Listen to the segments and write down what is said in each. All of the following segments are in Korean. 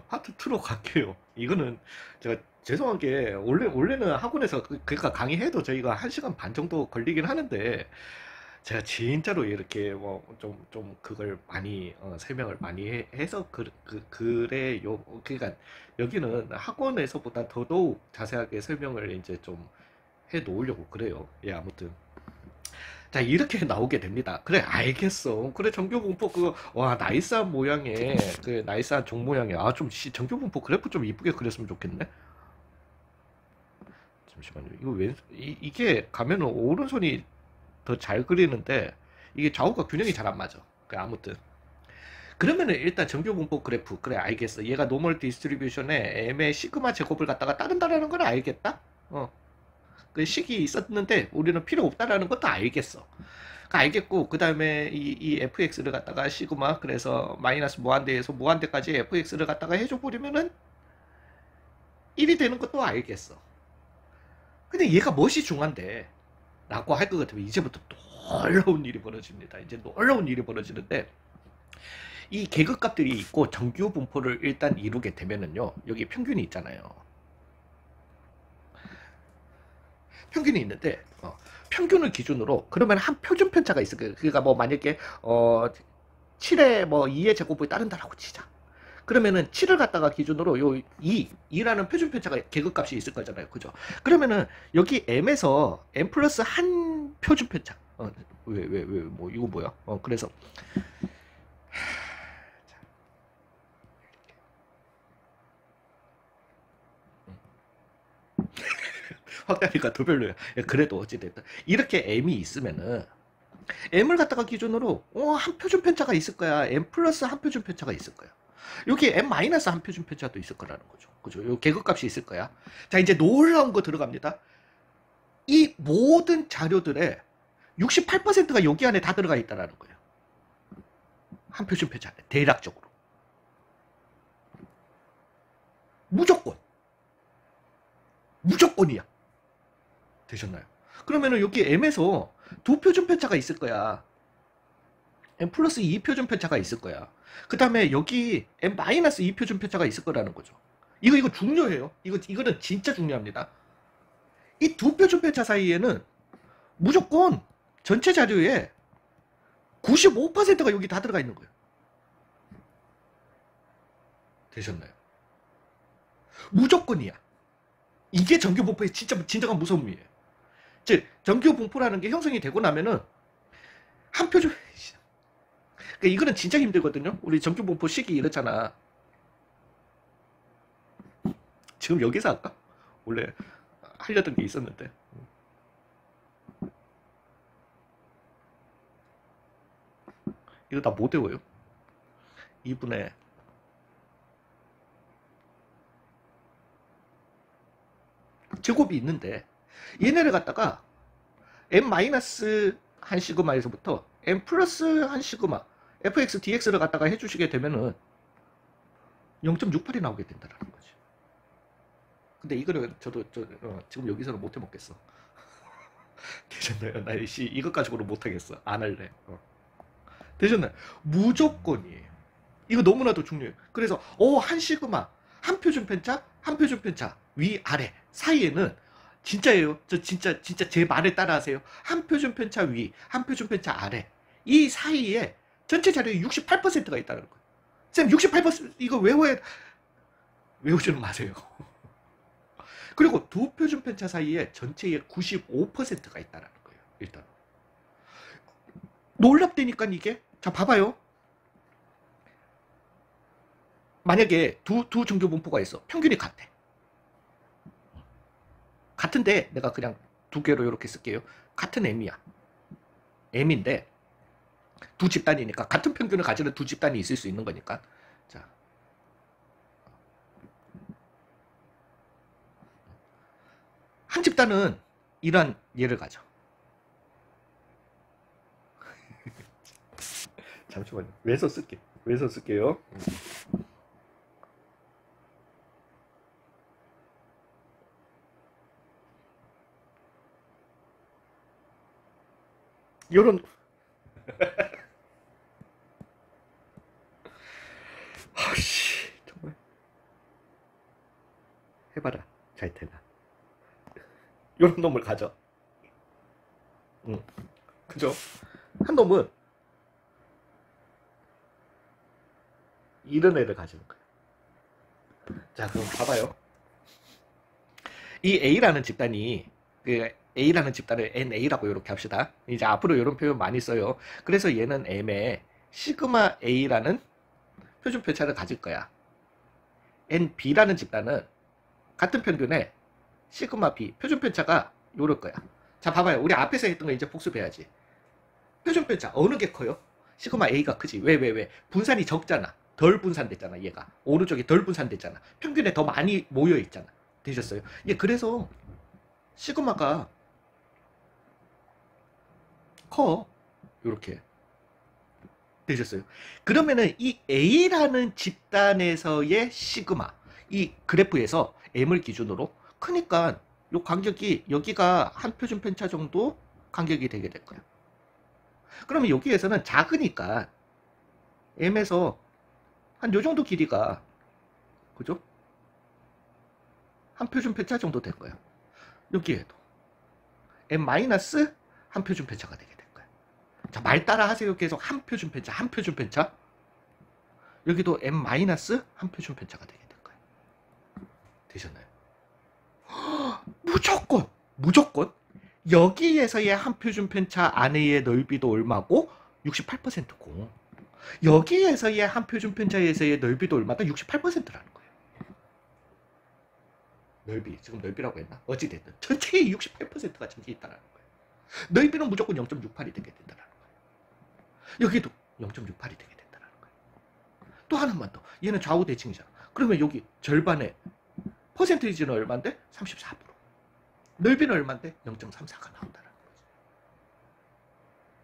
파트 2로 갈게요. 이거는 제가 죄송한 게 원래는 학원에서 그러니까 강의해도 저희가 1시간 반 정도 걸리긴 하는데 제가 진짜로 이렇게 뭐 좀 그걸 많이 설명을 많이 해서 그래요. 그러니까 여기는 학원에서보다 더더욱 자세하게 설명을 이제 좀 해 놓으려고 그래요. 예, 아무튼. 자, 이렇게 나오게 됩니다. 그래, 알겠어. 그래, 정교분포, 와, 나이스한 모양의, 나이스한 종 모양의, 정교분포 그래프 좀 이쁘게 그렸으면 좋겠네? 잠시만요. 이게 가면은 오른손이 더 잘 그리는데, 이게 좌우가 균형이 잘 안 맞아. 아무튼. 그러면은 일단 정교분포 그래프, 그래, 알겠어. 얘가 노멀 디스트리뷰션에 M의 시그마 제곱을 갖다가 따른다라는 건 알겠다? 그 식이 있었는데, 우리는 필요 없다라는 것도 알겠어. 알겠고 그 다음에 이 fx를 갖다가 시그마 그래서 마이너스 무한대에서 무한대까지 fx를 갖다가 해줘 버리면은 1이 되는 것도 알겠어. 근데 얘가 무엇이 중요한데 라고 할 것 같으면 이제부터 놀라운 일이 벌어집니다. 이제 놀라운 일이 벌어지는데 이 계급값들이 있고 정규 분포를 일단 이루게 되면은요, 여기 평균이 있잖아요. 평균이 있는데 평균을 기준으로 그러면 한 표준 편차가 있을 거예요. 그러니까 뭐 만약에 7의 뭐 2의 제곱을 따른다라고 치자. 그러면은 7을 갖다가 기준으로 요 2라는 표준 편차가 계급값이 있을 거잖아요. 그죠? 그러면은 여기 m에서 m 플러스 한 표준 편차. 뭐 이거 뭐야? 그래서 확대하니까 더 별로야. 그래도 어찌됐든 이렇게 m이 있으면은 m을 갖다가 기준으로 한 표준 편차가 있을 거야. m 플러스 한 표준 편차가 있을 거야. 여기 m 마이너스 한 표준 편차도 있을 거라는 거죠. 그죠? 요 계급값이 있을 거야. 자, 이제 놀라운 거 들어갑니다. 이 모든 자료들의 68%가 여기 안에 다 들어가 있다라는 거예요. 한 표준 편차 안에 대략적으로. 무조건. 무조건이야. 되셨나요? 그러면은 여기 m에서 두 표준 편차가 있을 거야. m 플러스 2 표준 편차가 있을 거야. 그 다음에 여기 m 마이너스 2 표준 편차가 있을 거라는 거죠. 이거 중요해요. 이거는 진짜 중요합니다. 이 두 표준 편차 사이에는 무조건 전체 자료에 95%가 여기 다 들어가 있는 거예요. 되셨나요? 무조건이야. 이게 정규분포의 진정한 무서움이에요. 즉, 정규분포라는 게 형성이 되고 나면은 한 표준, 그러니까 이거는 진짜 힘들거든요. 우리 정규분포 식이 이렇잖아. 지금 여기서 할까? 원래 하려던 게 있었는데. 이거 다 못 외워요. 2분의 제곱이 있는데 얘네를 갖다가 m 마이너스 한 시그마에서부터 m 플러스 한 시그마 fx dx를 갖다가 해주시게 되면은 0.68이 나오게 된다는 거지. 근데 이거를 지금 여기서는 못 해먹겠어. 되셨나요? 나 이것 가지고는 못하겠어. 안 할래. 되셨나요? 무조건이에요. 이거 너무나도 중요해요. 그래서 한 시그마 한 표준 편차 한 표준 편차 위 아래 사이에는 진짜예요. 저 진짜 제 말에 따라하세요. 한 표준 편차 위 한 표준 편차 아래 이 사이에 전체 자료의 68%가 있다는 거예요. 쌤 68% 이거 외우지는 마세요. 그리고 두 표준 편차 사이에 전체의 95%가 있다는 거예요. 일단 놀랍다니까 이게. 자, 봐봐요. 만약에 두 정규 분포가 있어. 평균이 같아. 같은데 내가 그냥 두 개로 이렇게 쓸게요. 같은 m이야. m인데 두 집단이니까 같은 평균을 가지는 두 집단이 있을 수 있는 거니까. 자, 한 집단은 이런 예를 가져. 잠시만요. 왼손 쓸게. 왼손 쓸게요. 요런 아씨, 정말. 해봐라. 잘 되나. 요런 놈을 가져. 응. 그죠? 한 놈은 이런 애를 가지는 거야. 자, 그럼 봐봐요. 이 A라는 집단이, 그 A라는 집단을 NA라고 이렇게 합시다. 이제 앞으로 이런 표현 많이 써요. 그래서 얘는 M에 시그마 A라는 표준 편차를 가질 거야. NB라는 집단은 같은 평균에 시그마 B 표준 편차가 요럴 거야. 자, 봐봐요. 우리 앞에서 했던 거 이제 복습해야지. 표준 편차 어느 게 커요? 시그마 A가 크지. 왜? 분산이 적잖아. 덜 분산됐잖아. 얘가 오른쪽이 덜 분산됐잖아. 평균에 더 많이 모여 있잖아. 되셨어요? 예, 그래서 시그마가 커. 요렇게 되셨어요? 그러면은 이 A라는 집단에서의 시그마, 이 그래프에서 M을 기준으로 크니까 요 간격이 여기가 한 표준 편차 정도 간격이 되게 될 거야. 그러면 여기에서는 작으니까 M에서 한 요 정도 길이가, 그죠? 한 표준 편차 정도 될 거야. 여기에도 M 마이너스 한 표준 편차가 되게 될 거야. 자, 말 따라 하세요. 계속 한 표준 편차, 한 표준 편차. 여기도 M 마이너스 한 표준 편차가 되게 될 거야. 되셨나요? 무조건 여기에서의 한 표준 편차 안에의 넓이도 얼마고? 68%고 여기에서의 한 표준 편차에서의 넓이도 얼마다? 68%라는 거예요. 넓이, 지금 넓이라고 했나? 어찌됐든 전체의 68%가 전체 있다는 거예요. 넓이는 무조건 0.68이 되게 된다는 거예요. 여기도 0.68이 되게 된다는 거예요. 또 하나만 더. 얘는 좌우 대칭이잖아. 그러면 여기 절반의 퍼센테이지는 얼마인데? 34%. 넓이는 얼마인데? 0.34가 나온다는 거지.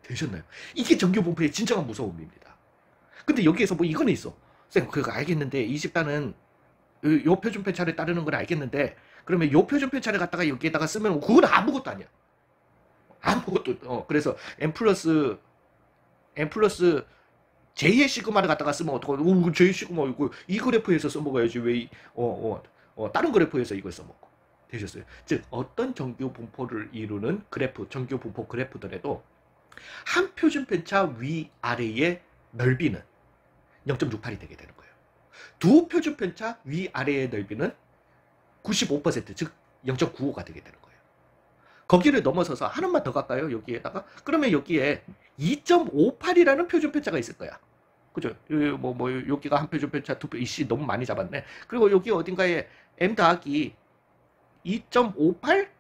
되셨나요? 이게 정규분포의 진정한 무서움입니다. 근데 여기에서 뭐 이거는 있어. 쌤, 그거 알겠는데 이 집단은 요 표준 편차를 따르는 건 알겠는데 그러면 요 표준 편차를 갖다가 여기에다가 쓰면 그건 아무것도 아니야. 아무것도. 그래서 n 플러스 j의 시그마를 갖다가 쓰면 어떡하고, j 시그마 이거 이 그래프에서 써먹어야지 왜 다른 그래프에서 이걸 써먹고. 되셨어요? 즉 어떤 정규 분포를 이루는 그래프, 정규 분포 그래프들에도 한 표준 편차 위아래의 넓이는 0.68이 되게 되는 거예요. 두 표준 편차 위아래의 넓이는 95%, 즉 0.95가 되게 되는 거예요. 거기를 넘어서서 하나만 더 갈까요? 여기에다가. 그러면 여기에 2.58이라는 표준 편차가 있을 거야. 그죠? 여기가 한 표준 편차, 이씨 너무 많이 잡았네. 그리고 여기 어딘가에 m 더하기 2.58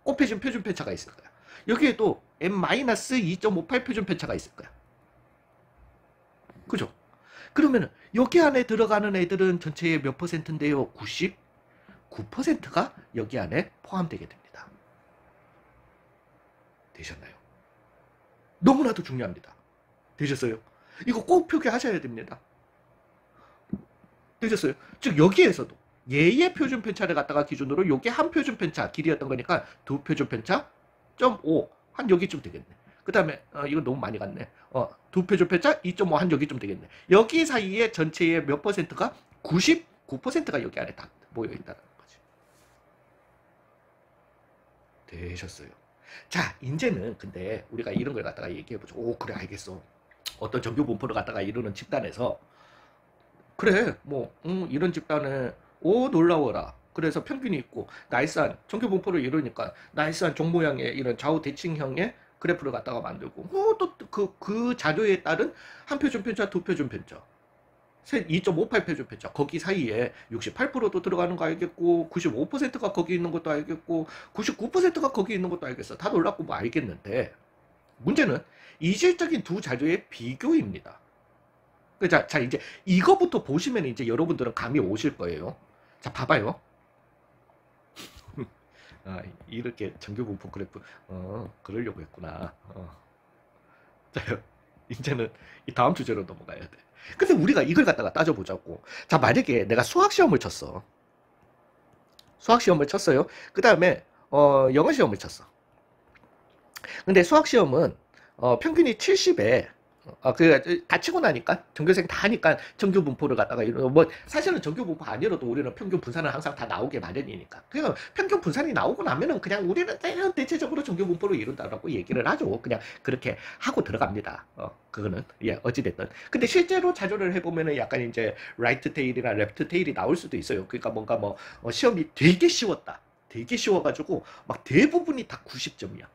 곱해진 표준 편차가 있을 거야. 여기에도 m-2.58 표준 편차가 있을 거야. 그죠? 그러면 여기 안에 들어가는 애들은 전체의 몇 퍼센트인데요? 99%가 여기 안에 포함되게 됩니다. 되셨나요? 너무나도 중요합니다. 되셨어요? 이거 꼭 표기하셔야 됩니다. 되셨어요? 즉 여기에서도 얘의 표준 편차를 갖다가 기준으로 요게 한 표준 편차 길이였던 거니까 두 표준 편차 0.5 한 여기쯤 되겠네. 그 다음에 이거 너무 많이 갔네. 두 표준 편차 2.5 한 여기쯤 되겠네. 여기 사이에 전체의 몇 퍼센트가? 99%가 여기 안에 다 모여있다는 거지. 되셨어요? 자, 이제는 근데 우리가 이런 걸 갖다가 얘기해보죠. 오, 그래, 알겠어. 어떤 정규 분포를 갖다가 이루는 집단에서 그래, 뭐 이런 집단에 오, 놀라워라. 그래서 평균이 있고 나이스한 정규 분포를 이루니까 나이스한 종 모양의 이런 좌우 대칭형의 그래프를 갖다가 만들고 또 그 자료에 따른 한 표준 편차, 두 표준 편차, 2.58 표준 편차, 거기 사이에 68%도 들어가는 거 알겠고 95%가 거기 있는 것도 알겠고 99%가 거기 있는 것도 알겠어. 다 놀랍고 뭐 알겠는데 문제는 이질적인 두 자료의 비교입니다. 자, 이제 이거부터 보시면 이제 여러분들은 감이 오실 거예요. 자, 봐봐요. 이렇게 정규 분포 그래프, 그러려고 했구나. 자, 이제는 이 다음 주제로 넘어가야 돼. 근데 우리가 이걸 갖다가 따져보자고. 자, 만약에 내가 수학 시험을 쳤어. 수학 시험을 쳤어요. 그 다음에 영어 시험을 쳤어. 근데 수학 시험은 평균이 70에 다 치고 나니까 전교생 다 하니까 정규 분포를 갖다가 뭐 사실은 정규 분포 아니어도 우리는 평균 분산은 항상 다 나오게 마련이니까. 그냥 평균 분산이 나오고 나면은 그냥 우리는 대체적으로 정규 분포를 이룬다라고 얘기를 하죠. 그냥 그렇게 하고 들어갑니다. 그거는 어찌 됐든. 근데 실제로 자료를 해보면은 약간 이제 라이트 테일이나 레프트 테일이 나올 수도 있어요. 그러니까 뭔가 뭐 시험이 되게 쉬웠다. 되게 쉬워가지고 막 대부분이 다 90점이야.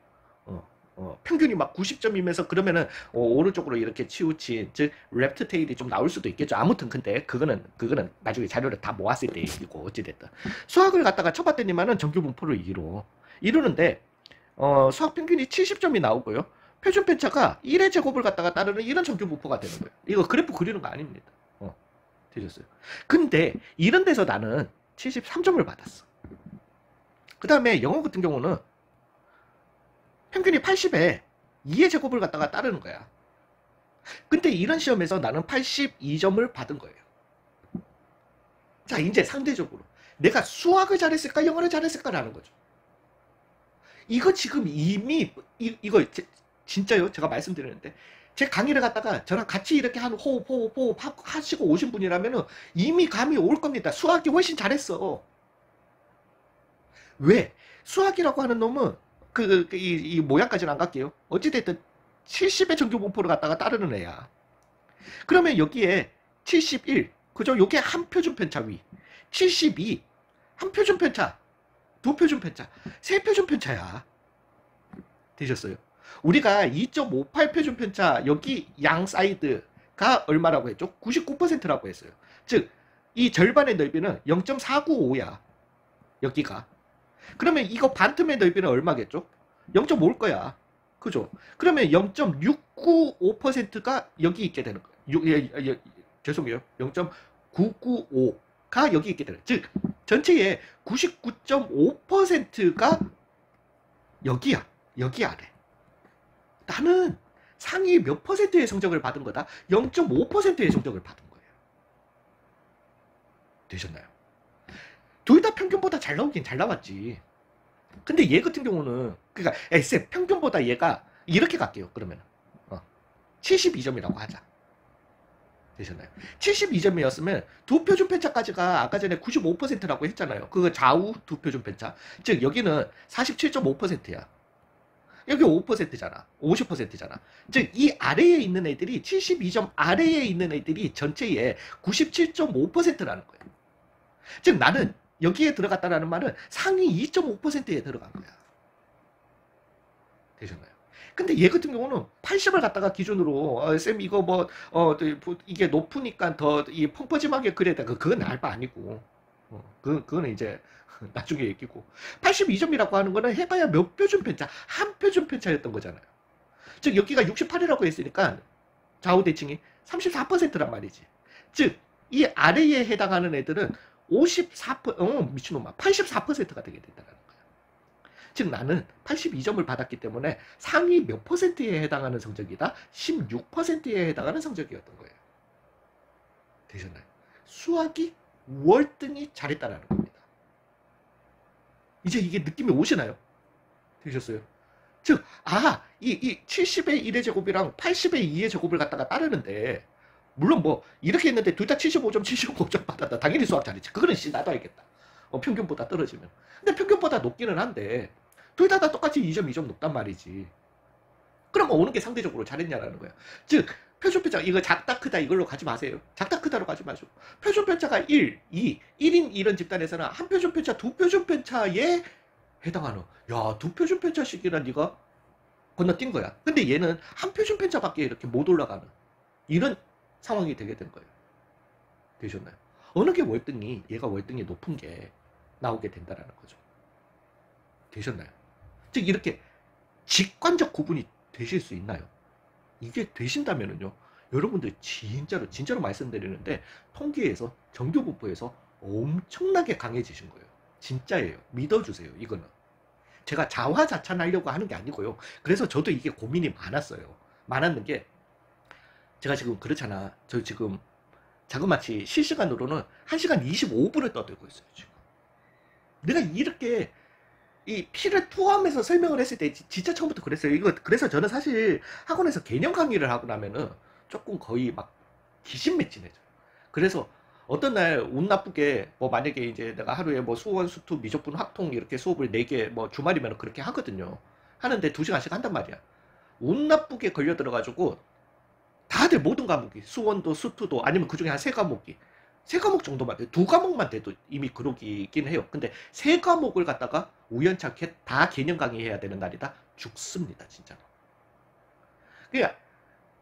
평균이 막 90점이면서 그러면은 오른쪽으로 이렇게 치우친 즉 레프트 테일이 좀 나올 수도 있겠죠. 아무튼 근데 그거는 나중에 자료를 다 모았을 때 얘기고 어찌됐든 수학을 갖다가 쳐봤더니만은 정규 분포를 이루는데 수학 평균이 70점이 나오고요. 표준 편차가 1의 제곱을 갖다가 따르는 이런 정규 분포가 되는 거예요. 이거 그래프 그리는 거 아닙니다. 되셨어요. 근데 이런 데서 나는 73점을 받았어. 그 다음에 영어 같은 경우는 평균이 80에 2의 제곱을 갖다가 따르는 거야. 근데 이런 시험에서 나는 82점을 받은 거예요. 자, 이제 상대적으로 내가 수학을 잘했을까 영어를 잘했을까라는 거죠. 이거 지금 이미 이거 진짜요? 제가 말씀드리는데 제 강의를 갖다가 저랑 같이 이렇게 한 호흡 하시고 오신 분이라면은 이미 감이 올 겁니다. 수학이 훨씬 잘했어. 왜? 수학이라고 하는 놈은 이 모양까지는 안 갈게요. 어찌됐든 70의 정규 분포를 갖다가 따르는 애야. 그러면 여기에 71, 그죠? 요게 한 표준 편차 위. 72, 한 표준 편차, 두 표준 편차, 세 표준 편차야. 되셨어요? 우리가 2.58 표준 편차, 여기 양 사이드가 얼마라고 했죠? 99%라고 했어요. 즉, 이 절반의 넓이는 0.495야. 여기가. 그러면 이거 반틈의 넓이는 얼마겠죠? 0.5일 거야. 그죠? 그러면 0.695%가 여기 있게 되는 거예요. 죄송해요. 0.995가 여기 있게 되는 거예요. 즉, 전체의 99.5%가 여기야. 여기 아래. 나는 상위 몇 퍼센트의 성적을 받은 거다? 0.5%의 성적을 받은 거예요. 되셨나요? 둘 다 평균보다 잘 나오긴 잘 나왔지. 근데 얘 같은 경우는 그러니까 쌤 평균보다 얘가 이렇게 갈게요. 그러면 72점이라고 하자. 되셨나요? 72점이었으면 두 표준 편차까지가 아까 전에 95%라고 했잖아요. 그 좌우 두 표준 편차. 즉 여기는 47.5%야. 여기 5%잖아. 50%잖아. 즉 이 아래에 있는 애들이 72점 아래에 있는 애들이 전체의 97.5%라는 거예요. 즉 나는 여기에 들어갔다라는 말은 상위 2.5%에 들어간 거야. 되셨나요? 근데 얘 같은 경우는 80을 갖다가 기준으로 쌤 이거 뭐 이게 높으니까 더 이 펑퍼짐하게 그래야 돼. 그건 알바 아니고 그거는 이제 나중에 얘기고 82점이라고 하는 거는 해봐야 몇 표준 편차? 한 표준 편차였던 거잖아요. 즉 여기가 68이라고 했으니까 좌우 대칭이 34%란 말이지. 즉 이 아래에 해당하는 애들은 미친놈아 84%가 되게 된다는 거야. 즉 나는 82점을 받았기 때문에 상위 몇 퍼센트에 해당하는 성적이다? 16%에 해당하는 성적이었던 거예요. 되셨나요? 수학이 월등히 잘했다는 겁니다. 이제 이게 느낌이 오시나요? 되셨어요? 즉, 이 70의 1의 제곱이랑 80의 2의 제곱을 갖다가 따르는데 물론 뭐 이렇게 했는데 둘 다 75점 받았다. 당연히 수학 잘했지. 그거는 나도 알겠다. 평균보다 떨어지면. 근데 평균보다 높기는 한데 둘 다 똑같이 2점 2점 높단 말이지. 그럼 어느 게 상대적으로 잘했냐라는 거야. 즉 표준 편차 이거 작다 크다 이걸로 가지 마세요. 작다 크다로 가지 마시고 표준 편차가 1, 2, 1인 이런 집단에서는 한 표준 편차, 두 표준 편차에 해당하는 두 표준 편차씩이란 네가 건너뛴 거야. 근데 얘는 한 표준 편차밖에 이렇게 못 올라가는 이런 상황이 되게 된 거예요. 되셨나요? 어느 게 월등히 얘가 월등히 높은 게 나오게 된다라는 거죠. 되셨나요? 즉 이렇게 직관적 구분이 되실 수 있나요? 이게 되신다면은요, 여러분들 진짜로 말씀드리는데 통계에서 정규분포에서 엄청나게 강해지신 거예요. 진짜예요. 믿어주세요. 이거는 제가 자화자찬하려고 하는 게 아니고요. 그래서 저도 이게 고민이 많았어요. 많았는 게 제가 지금 그렇잖아. 저 지금 자그마치 실시간으로는 1시간 25분을 떠들고 있어요. 지금 내가 이렇게 이 P를 포함해서 설명을 했을 때 진짜 처음부터 그랬어요. 이거 그래서 저는 사실 학원에서 개념 강의를 하고 나면은 조금 거의 막 기신맥진해져요. 그래서 어떤 날 운 나쁘게 뭐 만약에 이제 내가 하루에 뭐 수원, 수투, 미적분, 확통 이렇게 수업을 4개 뭐 주말이면 그렇게 하거든요. 하는데 2시간씩 한단 말이야. 운 나쁘게 걸려 들어가지고 다들 모든 과목이 수원도 수투도 아니면 그중에 한 3과목이 3과목 정도만 2과목만 돼도 이미 그러기긴 해요. 근데 3과목을 갖다가 우연찮게 다 개념 강의해야 되는 날이다? 죽습니다 진짜로. 그러니까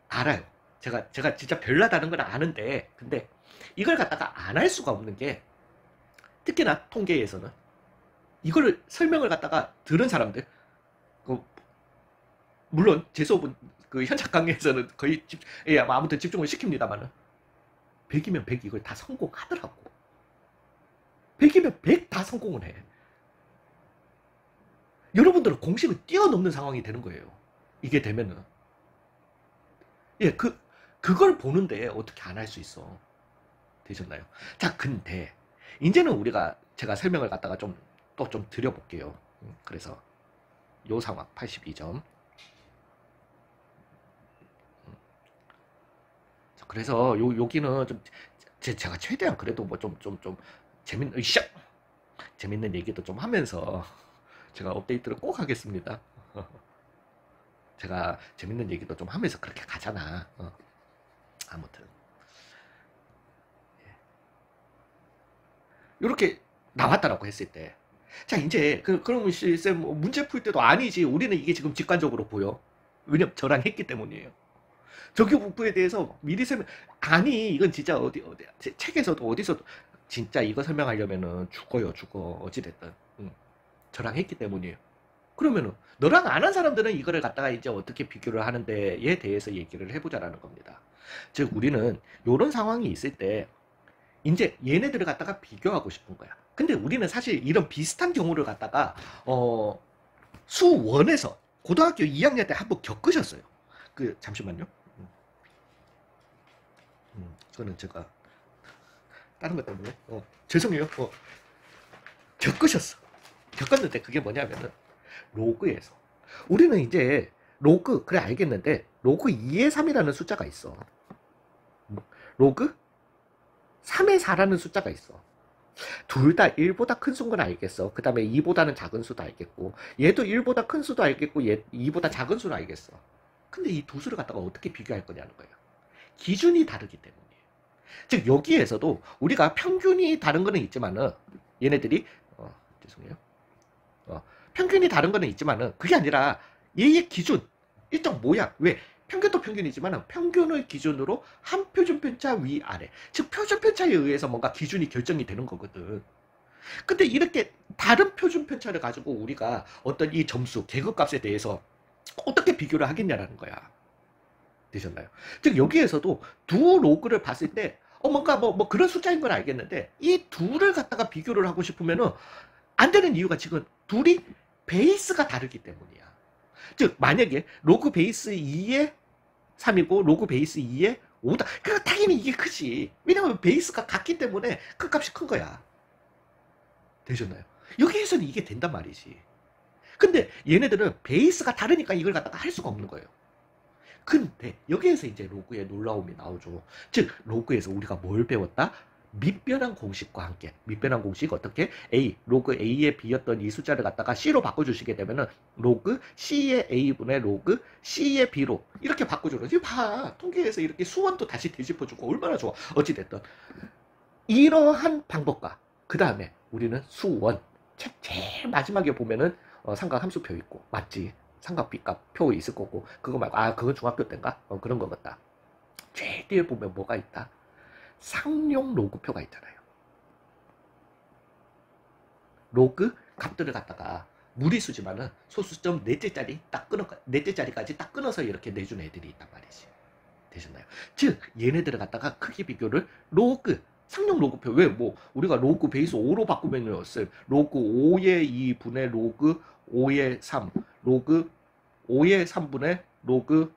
알아요. 제가 진짜 별나다는 걸 아는데 근데 이걸 갖다가 안 할 수가 없는 게 특히나 통계에서는 이거를 설명을 갖다가 들은 사람들 그 물론 제 수업은 그 현장 강의에서는 거의 예, 아무튼 집중을 시킵니다만은 100이면 100 이걸 다 성공하더라고. 100이면 100 다 성공을 해. 여러분들은 공식을 뛰어넘는 상황이 되는 거예요. 이게 되면은. 예, 그걸 보는데 어떻게 안 할 수 있어. 되셨나요? 자, 근데 이제는 제가 설명을 갖다가 또 좀 드려볼게요. 그래서 요 상황 82점. 그래서 여기는 좀 제가 최대한 그래도 뭐 좀 재밌는 얘기도 좀 하면서 제가 업데이트를 꼭 하겠습니다. 제가 재밌는 얘기도 좀 하면서 그렇게 가잖아. 아무튼 이렇게 나왔다라고 했을 때, 자 이제 그러면 쌤 문제 풀 때도 아니지. 우리는 이게 지금 직관적으로 보여. 왜냐면 저랑 했기 때문이에요. 저기 부분에 대해서 미리 설명 아니 이건 진짜 어디 책에서도 어디서도 진짜 이거 설명하려면은 죽어 어찌됐든 저랑 했기 때문이에요. 그러면은 너랑 안 한 사람들은 이거를 갖다가 이제 어떻게 비교를 하는데에 대해서 얘기를 해보자라는 겁니다. 즉 우리는 이런 상황이 있을 때 이제 얘네들을 갖다가 비교하고 싶은 거야. 근데 우리는 사실 이런 비슷한 경우를 갖다가 수원에서 고등학교 2학년 때 한번 겪으셨어요. 잠시만요. 저는 제가 다른 것 때문에 죄송해요. 겪었는데 그게 뭐냐면은 로그에서 우리는 이제 로그 그래 알겠는데 로그 2의 3이라는 숫자가 있어. 로그 3의 4라는 숫자가 있어. 둘 다 1보다 큰 수인 건 알겠어. 그 다음에 2보다는 작은 수도 알겠고 얘도 1보다 큰 수도 알겠고 얘 2보다 작은 수도 알겠어. 근데 이 두 수를 갖다가 어떻게 비교할 거냐는 거예요. 기준이 다르기 때문이에요. 즉 여기에서도 우리가 평균이 다른 거는 있지만은 얘네들이 죄송해요. 평균이 다른 거는 있지만은 그게 아니라 얘의 기준 일정 모양 왜 평균도 평균이지만 평균을 기준으로 한 표준 편차 위아래 즉 표준 편차에 의해서 뭔가 기준이 결정이 되는 거거든. 근데 이렇게 다른 표준 편차를 가지고 우리가 어떤 이 점수 계급값에 대해서 어떻게 비교를 하겠냐라는 거야. 되셨나요? 즉 여기에서도 두 로그를 봤을 때 뭔가 뭐 그런 숫자인 건 알겠는데 이 둘을 갖다가 비교를 하고 싶으면은 안 되는 이유가 지금 둘이 베이스가 다르기 때문이야. 즉 만약에 로그 베이스 2에 3이고 로그 베이스 2에 5다. 그러니까 당연히 이게 크지. 왜냐면 베이스가 같기 때문에 큰 값이 큰 거야. 되셨나요? 여기에서는 이게 된단 말이지. 근데 얘네들은 베이스가 다르니까 이걸 갖다가 할 수가 없는 거예요. 근데 여기에서 이제 로그의 놀라움이 나오죠. 즉 로그에서 우리가 뭘 배웠다? 밑변환 공식과 함께 밑변환 공식 어떻게 로그 A의 B였던 이 숫자를 갖다가 C로 바꿔주시게 되면은 로그 C의 A분의 로그 C의 B로 이렇게 바꿔주는 거지. 봐 통계에서 이렇게 수원도 다시 되짚어주고 얼마나 좋아. 어찌됐든 이러한 방법과 그 다음에 우리는 수원 책 제일 마지막에 보면은 삼각함수표 있고 맞지. 삼각비값 표 있을 거고 그거 말고 그건 중학교 때인가 그런 거 같다. 제일 뒤에 보면 뭐가 있다. 상용 로그표가 있잖아요. 로그 값들을 갖다가 무리수지만은 소수점 넷째짜리 넷째짜리까지 딱 끊어서 이렇게 내준 애들이 있단 말이지. 되셨나요? 즉 얘네들을 갖다가 크기 비교를 로그 상용 로그표 왜 뭐 우리가 로그 베이스 5로 바꾸면요 로그 5의 2분의 로그 5의 3 로그 5의 3분의 로그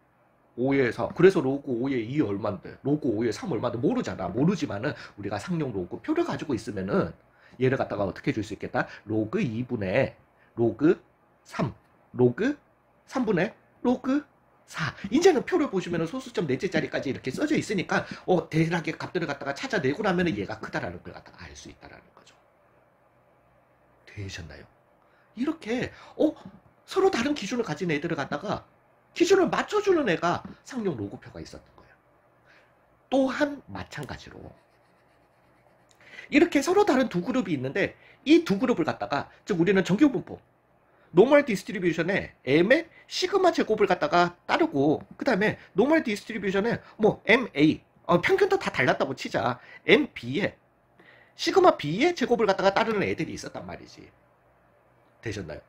5의 4 그래서 로그 5의 2 얼만데 로그 5의 3 얼만데 모르잖아. 모르지만은 우리가 상용 로그 표를 가지고 있으면은 얘를 갖다가 어떻게 줄 수 있겠다. 로그 2분의 로그 3, 로그 3분의 로그 4. 이제는 표를 보시면 소수점 넷째 자리까지 이렇게 써져 있으니까 대략의 값들을 갖다가 찾아내고 나면 얘가 크다라는 걸 갖다가 알 수 있다라는 거죠. 되셨나요? 이렇게 서로 다른 기준을 가진 애들을 갖다가 기준을 맞춰주는 애가 상용 로그표가 있었던 거예요. 또한 마찬가지로 이렇게 서로 다른 두 그룹이 있는데 이 두 그룹을 갖다가 즉 우리는 정규분포 노멀 디스트리뷰션에 m의 시그마 제곱을 갖다가 따르고 그 다음에 노멀 디스트리뷰션에 뭐 ma 평균도 다 달랐다고 치자 mb에 시그마 b의 제곱을 갖다가 따르는 애들이 있었단 말이지. 되셨나요?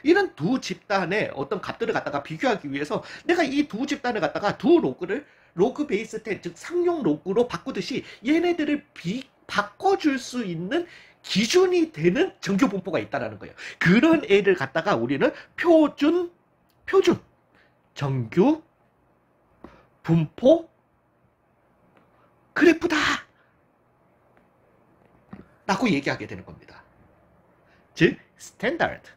이런 두 집단의 어떤 값들을 갖다가 비교하기 위해서 내가 이 두 집단을 갖다가 두 로그를 로그 베이스 10, 즉 상용 로그로 바꾸듯이 얘네들을 바꿔줄 수 있는 기준이 되는 정규 분포가 있다는 거예요. 그런 애를 갖다가 우리는 표준 정규 분포 그래프다 라고 얘기하게 되는 겁니다. 즉 스탠다드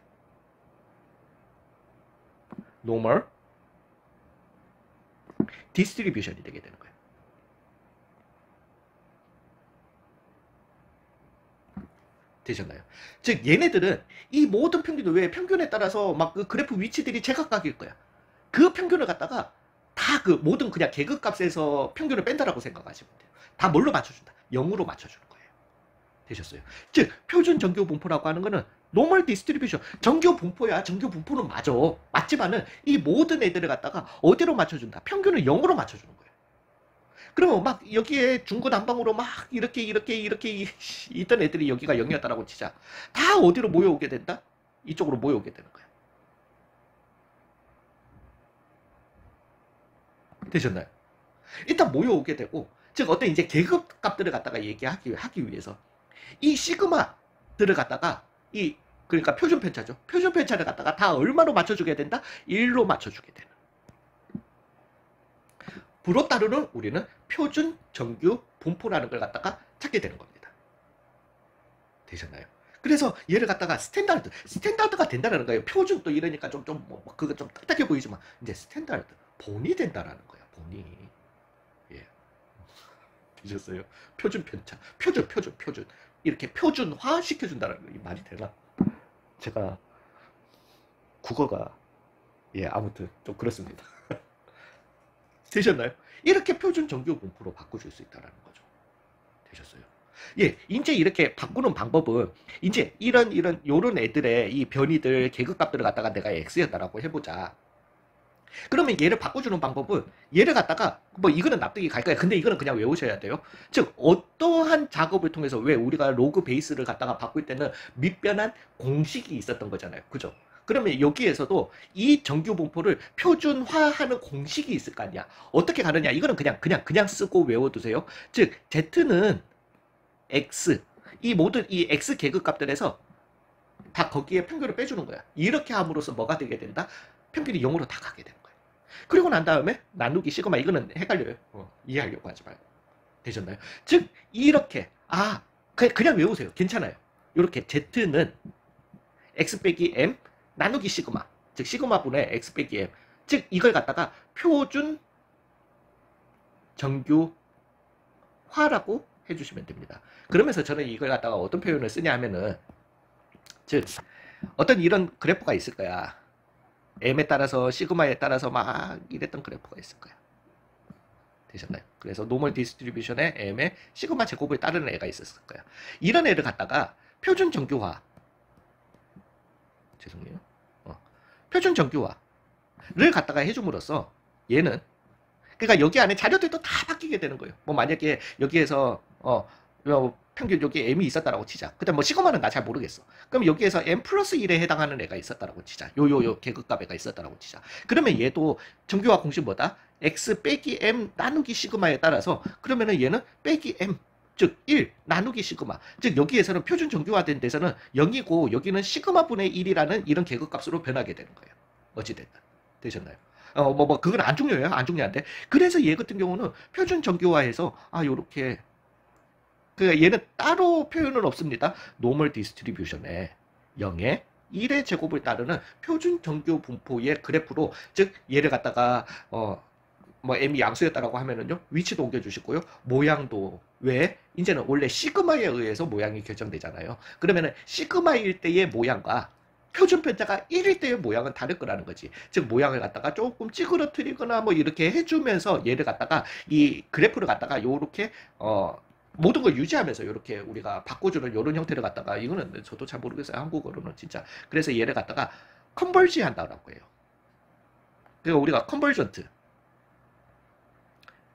노멀 디스트리뷰션이 되게 되는 거예요. 되셨나요? 즉 얘네들은 이 모든 평균들 왜 평균에 따라서 막 그 그래프 위치들이 제각각일 거야. 그 평균을 갖다가 다 그 모든 그냥 계급값에서 평균을 뺀다라고 생각하시면 돼요. 다 뭘로 맞춰준다? 0으로 맞춰주는 거예요. 되셨어요? 즉 표준 정규 분포라고 하는 거는 노멀 디스트리뷰션 정규 분포야. 정규 분포는 맞지만은 이 모든 애들을 갖다가 어디로 맞춰준다? 평균을 0으로 맞춰주는 거예요. 그러면 막 여기에 중구난방으로 막 이렇게 있던 애들이 여기가 0이었다라고 치자. 다 어디로 모여오게 된다? 이쪽으로 모여오게 되는 거예요. 되셨나요? 일단 모여오게 되고 즉 어떤 이제 계급 값들을 갖다가 얘기하기 위해서 이 시그마들을 갖다가 그러니까 표준 편차죠. 표준 편차를 갖다가 다 얼마로 맞춰주게 된다? 1로 맞춰주게 되는. 불어 따르는 우리는 표준 정규 분포라는 걸 갖다가 찾게 되는 겁니다. 되셨나요? 그래서 얘를 갖다가 스탠다드가 된다는 거예요. 표준 또 이러니까 그거 좀 딱딱해 보이지만 이제 스탠다드 본이 된다라는 거예요. 본이. 예. 되셨어요? 표준 편차, 표준 이렇게 표준화 시켜준다는 거 말이 되나? 제가 국어가 아무튼 좀 그렇습니다. 되셨나요? 이렇게 표준 정규 분포로 바꿔줄 수 있다는 거죠. 되셨어요? 이제 이렇게 바꾸는 방법은 이제 요런 애들의 이 변이들 계급값들을 갖다가 내가 x였다라고 해보자. 그러면 얘를 바꿔주는 방법은 얘를 갖다가 뭐 이거는 납득이 갈 거야. 근데 이거는 그냥 외우셔야 돼요. 즉 어떠한 작업을 통해서 왜 우리가 로그 베이스를 갖다가 바꿀 때는 밑변한 공식이 있었던 거잖아요. 그죠? 그러면 여기에서도 이 정규 분포를 표준화하는 공식이 있을 거 아니야. 어떻게 가느냐? 이거는 그냥 쓰고 외워두세요. 즉 z는 x 이 모든 이 x 계급값들에서 다 거기에 평균을 빼주는 거야. 이렇게 함으로써 뭐가 되게 된다? 평균이 0으로 다 가게 되는 거예요. 그리고 난 다음에 나누기 시그마 이거는 헷갈려요. 이해하려고 하지 말고. 되셨나요? 즉 이렇게 그냥 외우세요. 괜찮아요. 이렇게 z는 x 빼기 m 나누기 시그마 즉 시그마분의 x 빼기 m 즉 이걸 갖다가 표준 정규화라고 해주시면 됩니다. 그러면서 저는 이걸 갖다가 어떤 표현을 쓰냐 하면은 즉 어떤 이런 그래프가 있을 거야. m에 따라서 시그마에 따라서 막 이랬던 그래프가 있을 거야. 되셨나요? 그래서 노멀 디스트리뷰션에 m의 시그마 제곱을 따르는 애가 있었을 거야. 이런 애를 갖다가 표준 정규화 죄송해요. 표준 정규화를 갖다가 해줌으로써 얘는 그러니까 여기 안에 자료들도 다 바뀌게 되는 거예요. 뭐 만약에 여기에서 평균 여기 m이 있었다라고 치자. 그다음 뭐 시그마는 나 잘 모르겠어. 그럼 여기에서 m 플러스 1에 해당하는 애가 있었다라고 치자. 요 계급값 애가 있었다라고 치자. 그러면 얘도 정규화 공식 뭐다? x 빼기 m 나누기 시그마에 따라서 그러면은 얘는 빼기 m 즉 1 나누기 시그마 즉 여기에서는 표준 정규화된 데서는 0이고 여기는 시그마분의 1이라는 이런 계급값으로 변하게 되는 거예요. 어찌됐든 되셨나요? 그건 안 중요해요. 안 중요한데 그래서 얘 같은 경우는 표준 정규화해서 요렇게 얘는 따로 표현은 없습니다. 노멀 디스트리뷰션에 0에 1의 제곱을 따르는 표준 정규 분포의 그래프로, 즉 얘를 갖다가 뭐 m이 양수였다라고 하면은요, 위치도 옮겨주시고요, 모양도, 왜 이제는 원래 시그마에 의해서 모양이 결정되잖아요. 그러면은 시그마일 때의 모양과 표준 편차가 1일 때의 모양은 다를 거라는 거지. 즉 모양을 갖다가 조금 찌그러뜨리거나 뭐 이렇게 해주면서 얘를 갖다가 이 그래프를 갖다가 요렇게 모든 걸 유지하면서 이렇게 우리가 바꿔주는 이런 형태를 갖다가, 이거는 저도 잘 모르겠어요, 한국어로는 진짜. 그래서 얘를 갖다가 컨버지 한다고 해요. 그러니까 우리가 컨버전트,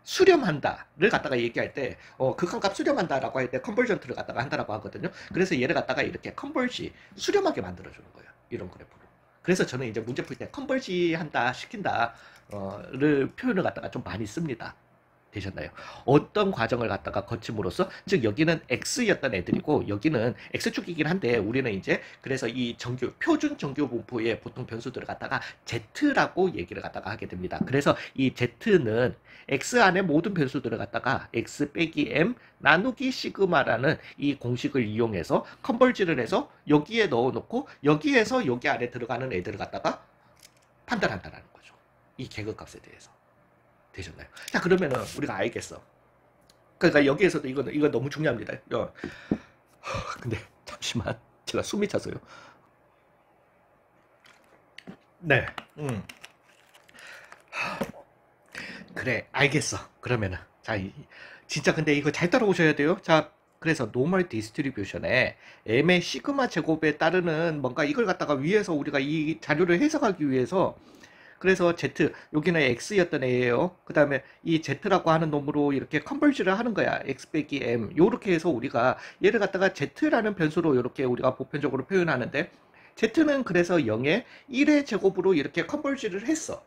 수렴한다를 갖다가 얘기할 때, 극한값 수렴한다라고 할 때 컨버전트를 갖다가 한다라고 하거든요. 그래서 얘를 갖다가 이렇게 컨버지, 수렴하게 만들어주는 거예요, 이런 그래프로. 그래서 저는 이제 문제 풀 때 컨버지 한다, 시킨다, 를 표현을 갖다가 좀 많이 씁니다. 되셨나요? 어떤 과정을 갖다가 거침으로써, 즉 여기는 x였던 애들이고 여기는 x축이긴 한데, 우리는 이제 그래서 이 정규 표준 정규 분포의 보통 변수들을 갖다가 z라고 얘기를 갖다가 하게 됩니다. 그래서 이 z는 x 안에 모든 변수들을 갖다가 x 빼기 m 나누기 시그마라는 이 공식을 이용해서 컨버지를 해서 여기에 넣어놓고 여기에서 여기 안에 들어가는 애들을 갖다가 판단한다는 거죠, 이 계급값에 대해서. 되셨나요? 자, 그러면은 우리가 알겠어. 그러니까 여기에서도 이건 너무 중요합니다. 근데 잠시만, 제가 숨이 차서요. 네. 그래, 알겠어. 그러면은 자, 진짜 근데 이거 잘 따라오셔야 돼요. 자, 그래서 노멀 디스트리뷰션에 m의 시그마 제곱에 따르는 뭔가 이걸 갖다가 위에서 우리가 이 자료를 해석하기 위해서, 그래서 Z, 여기는 X였던 애예요. 그 다음에 이 Z라고 하는 놈으로 이렇게 컨버지를 하는 거야. X 빼기 M. 요렇게 해서 우리가 얘를 갖다가 Z라는 변수로 이렇게 우리가 보편적으로 표현하는데, Z는 그래서 0에 1의 제곱으로 이렇게 컨버지를 했어,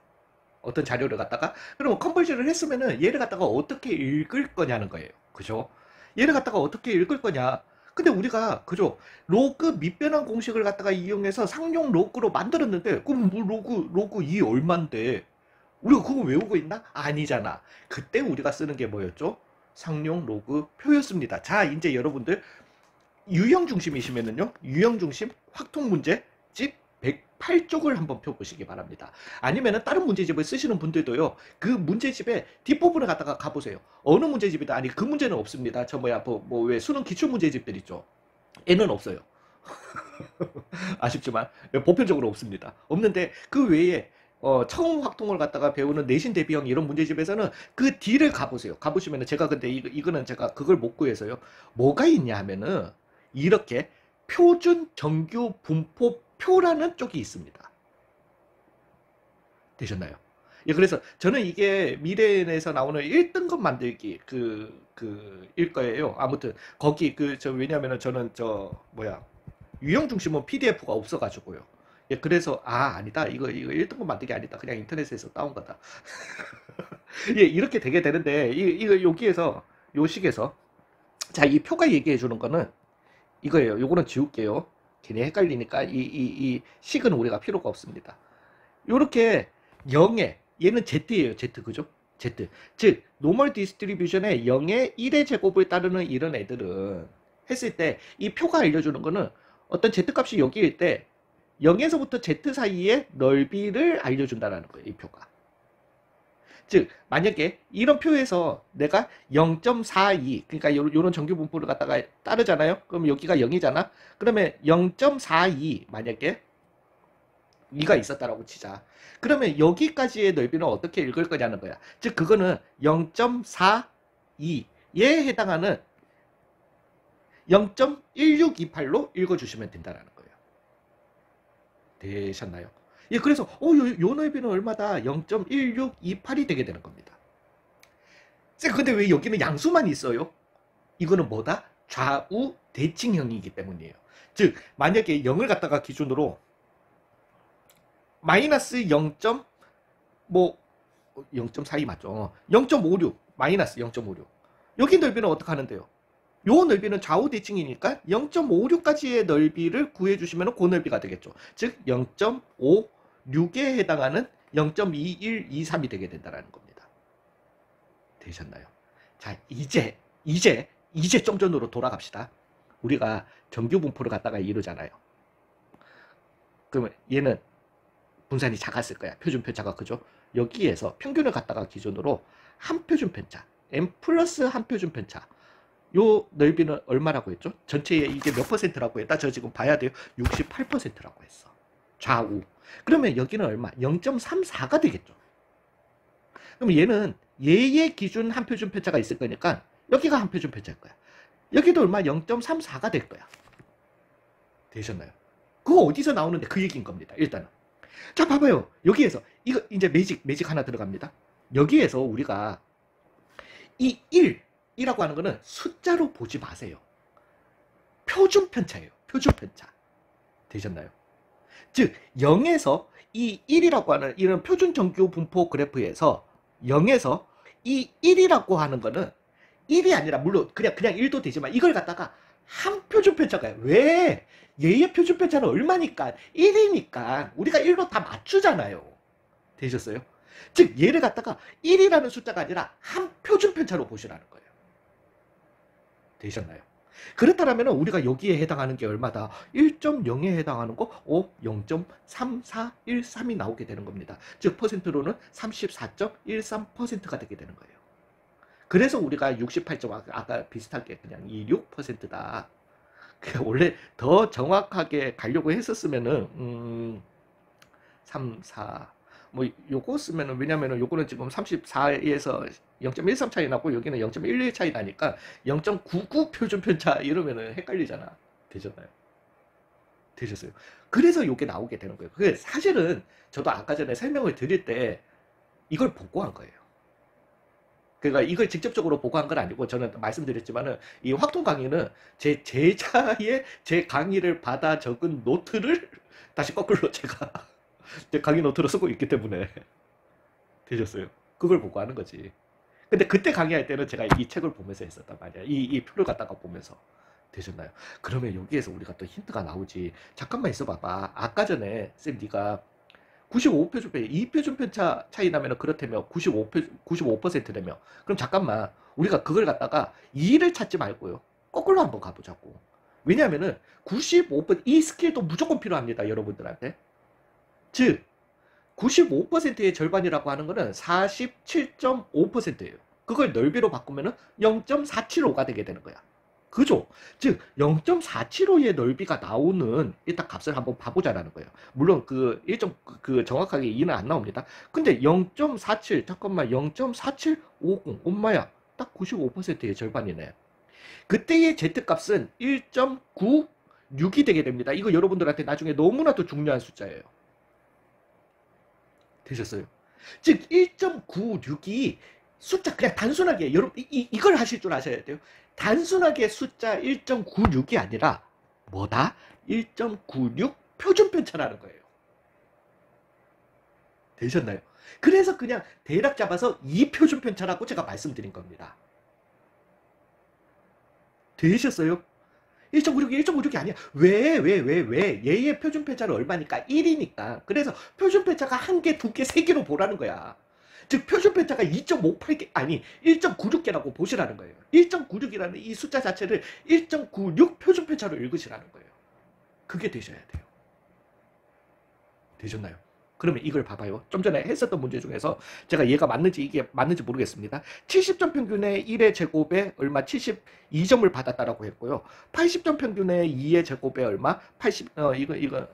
어떤 자료를 갖다가. 그럼 컨버지를 했으면은 얘를 갖다가 어떻게 읽을 거냐는 거예요. 그죠? 얘를 갖다가 어떻게 읽을 거냐. 근데 우리가 그죠, 로그 밑변환 공식을 갖다가 이용해서 상용 로그로 만들었는데, 그럼 뭐 로그 2 얼만데 우리가 그거 외우고 있나? 아니잖아. 그때 우리가 쓰는 게 뭐였죠? 상용 로그 표였습니다. 자, 이제 여러분들 유형 중심이시면은요, 유형 중심 확통 문제집 108쪽을 한번 펴보시기 바랍니다. 아니면은 다른 문제집을 쓰시는 분들도요, 그 문제집의 뒷부분을 갖다가 가보세요. 어느 문제집이다. 아니, 그 문제는 없습니다. 저 뭐야, 왜 수능 기출 문제집들 있죠. 애는 없어요. 아쉽지만 보편적으로 없습니다. 없는데 그 외에 처음 확통을 갖다가 배우는 내신 대비형 이런 문제집에서는 그 뒤를 가보세요. 가보시면은, 제가 근데 이거는 제가 그걸 못 구해서요. 뭐가 있냐 하면은 이렇게 표준 정규 분포 표라는 쪽이 있습니다. 되셨나요? 예, 그래서 저는 이게 미래에서 나오는 1등급 만들기 일 거예요. 아무튼 거기 왜냐면은 저는 유형 중심은 PDF가 없어가지고요. 예, 그래서 아니다, 이거 1등급 만들기 아니다, 그냥 인터넷에서 따온 거다. 예, 이렇게 되게 되는데, 이거 여기에서 요 식에서, 자, 이 표가 얘기해 주는 거는 이거예요. 요거는 지울게요. 괜히 헷갈리니까 이 식은 우리가 필요가 없습니다. 요렇게 0에, 얘는 Z예요. Z, 그죠? Z. 즉 노멀 디스트리뷰션에 0에 1의 제곱을 따르는 이런 애들은 했을 때 이 표가 알려주는 거는 어떤 Z값이 여기일 때 0에서부터 Z 사이의 넓이를 알려준다는 거예요, 이 표가. 즉 만약에 이런 표에서 내가 0.42, 그러니까 요런 정규 분포를 갖다가 따르잖아요. 그럼 여기가 0이잖아. 그러면 0.42 만약에 2가 있었다라고 치자. 그러면 여기까지의 넓이는 어떻게 읽을 거냐는 거야. 즉 그거는 0.42에 해당하는 0.1628로 읽어주시면 된다는 거예요. 되셨나요? 예, 그래서 요 넓이는 얼마다? 0.1628이 되게 되는 겁니다. 근데 왜 여기는 양수만 있어요? 이거는 뭐다? 좌우 대칭형이기 때문이에요. 즉 만약에 0을 갖다가 기준으로 마이너스 0.42 맞죠? 0.56 마이너스 0.56, 여기 넓이는 어떻게 하는데요? 요 넓이는 좌우 대칭이니까 0.56까지의 넓이를 구해주시면 그 넓이가 되겠죠. 즉 0.56에 해당하는 0.2123이 되게 된다는 겁니다. 되셨나요? 자, 이제 좀 전으로 돌아갑시다. 우리가 정규 분포를 갖다가 이루잖아요. 그러면 얘는 분산이 작았을 거야. 표준 편차가. 그죠? 여기에서 평균을 갖다가 기준으로 한 표준 편차, n 플러스 한 표준 편차, 요 넓이는 얼마라고 했죠? 전체에 이게 몇 퍼센트라고 했다? 저 지금 봐야 돼요. 68%라고 했어. 좌우. 그러면 여기는 얼마? 0.34가 되겠죠. 그럼 얘는 얘의 기준 한 표준 편차가 있을 거니까 여기가 한 표준 편차일 거야. 여기도 얼마? 0.34가 될 거야. 되셨나요? 그거 어디서 나오는데 그 얘기인 겁니다. 일단은. 자, 봐봐요. 여기에서 이거 이제 매직 하나 들어갑니다. 여기에서 우리가 이 1이라고 하는 거는 숫자로 보지 마세요. 표준 편차예요. 표준 편차. 되셨나요? 즉 0에서 이 1이라고 하는 이런 표준 정규 분포 그래프에서 0에서 이 1이라고 하는 거는 1이 아니라 물론 그냥 1도 되지만 이걸 갖다가 한 표준 편차가 왜? 얘의 표준 편차는 얼마니까? 1이니까 우리가 1로 다 맞추잖아요. 되셨어요? 즉 얘를 갖다가 1이라는 숫자가 아니라 한 표준 편차로 보시라는 거예요. 되셨나요? 그렇다면 우리가 여기에 해당하는 게 얼마다? 1.0에 해당하는 거 0.3413이 나오게 되는 겁니다. 즉 퍼센트로는 34.13%가 되게 되는 거예요. 그래서 우리가 68점 아까 비슷하게 그냥 26%다. 원래 더 정확하게 가려고 했었으면은 3, 4 뭐 요거 쓰면은 왜냐면은 요거는 지금 34에서 0.13 차이 나고 여기는 0.11 차이 나니까 0.99 표준 편차 이러면은 헷갈리잖아. 되셨나요? 되셨어요. 그래서 요게 나오게 되는 거예요. 그 사실은 저도 아까 전에 설명을 드릴 때 이걸 보고한 거예요. 그러니까 이걸 직접적으로 보고한 건 아니고 저는 말씀드렸지만은 이 확통 강의는 제 제자의 제 강의를 받아 적은 노트를 다시 거꾸로 제가 제 강의 노트로 쓰고 있기 때문에 되셨어요. 그걸 보고 하는 거지. 근데 그때 강의할 때는 제가 이 책을 보면서 했었단 말이야. 이 표를 갖다가 보면서. 되셨나요? 그러면 여기에서 우리가 또 힌트가 나오지. 잠깐만 있어봐봐. 아까 전에 쌤 네가 95표준 편차, 2표준 편차 차이 나면 그렇다며 95%라며. 그럼 잠깐만. 우리가 그걸 갖다가 2를 찾지 말고요. 거꾸로 한번 가보자고. 왜냐면은 95%, 이 스킬도 무조건 필요합니다. 여러분들한테. 즉 95%의 절반이라고 하는 거는 47.5%예요. 그걸 넓이로 바꾸면 0.475가 되게 되는 거야. 그죠? 즉 0.475의 넓이가 나오는 일단 값을 한번 봐보자라는 거예요. 물론 그 일정 그 정확하게 2는 안 나옵니다. 근데 0.47 잠깐만 0.4750 엄마야 딱 95%의 절반이네. 그때의 Z값은 1.96이 되게 됩니다. 이거 여러분들한테 나중에 너무나도 중요한 숫자예요. 되셨어요? 즉 1.96이 숫자 그냥 단순하게 여러분 이걸 하실 줄 아셔야 돼요. 단순하게 숫자 1.96이 아니라 뭐다? 1.96 표준 편차라는 거예요. 되셨나요? 그래서 그냥 대략 잡아서 2표준 편차라고 제가 말씀드린 겁니다. 되셨어요? 1.96이 1.96이 아니야. 왜? 얘의 표준 편차는 얼마니까? 1이니까. 그래서 표준 편차가 한 개, 두 개, 세 개로 보라는 거야. 즉 표준 편차가 2.58개 아니 1.96개라고 보시라는 거예요. 1.96이라는 이 숫자 자체를 1.96 표준 편차로 읽으시라는 거예요. 그게 되셔야 돼요. 되셨나요? 그러면 이걸 봐봐요. 좀 전에 했었던 문제 중에서 제가 얘가 맞는지 이게 맞는지 모르겠습니다. 70점 평균의 1의 제곱에 얼마 72점을 받았다라고 했고요. 80점 평균의 2의 제곱에 얼마 80 이거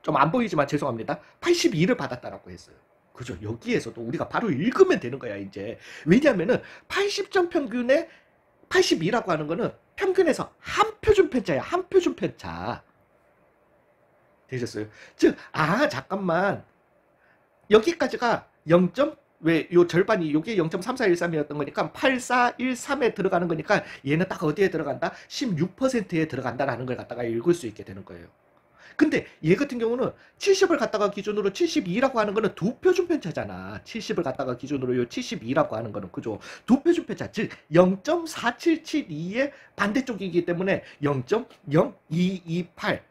좀 안 보이지만 죄송합니다. 82를 받았다라고 했어요. 그죠? 여기에서도 우리가 바로 읽으면 되는 거야 이제. 왜냐하면은 80점 평균의 82라고 하는 거는 평균에서 한 표준 편차야. 한 표준 편차. 되셨어요? 즉, 잠깐만. 여기까지가 0. 왜, 요 절반이, 요게 0.3413이었던 거니까 8413에 들어가는 거니까 얘는 딱 어디에 들어간다? 16%에 들어간다라는 걸 갖다가 읽을 수 있게 되는 거예요. 근데 얘 같은 경우는 70을 갖다가 기준으로 72라고 하는 거는 두 표준 편차잖아. 70을 갖다가 기준으로 요 72라고 하는 거는 그죠? 두 표준 편차. 즉 0.4772의 반대쪽이기 때문에 0.0228.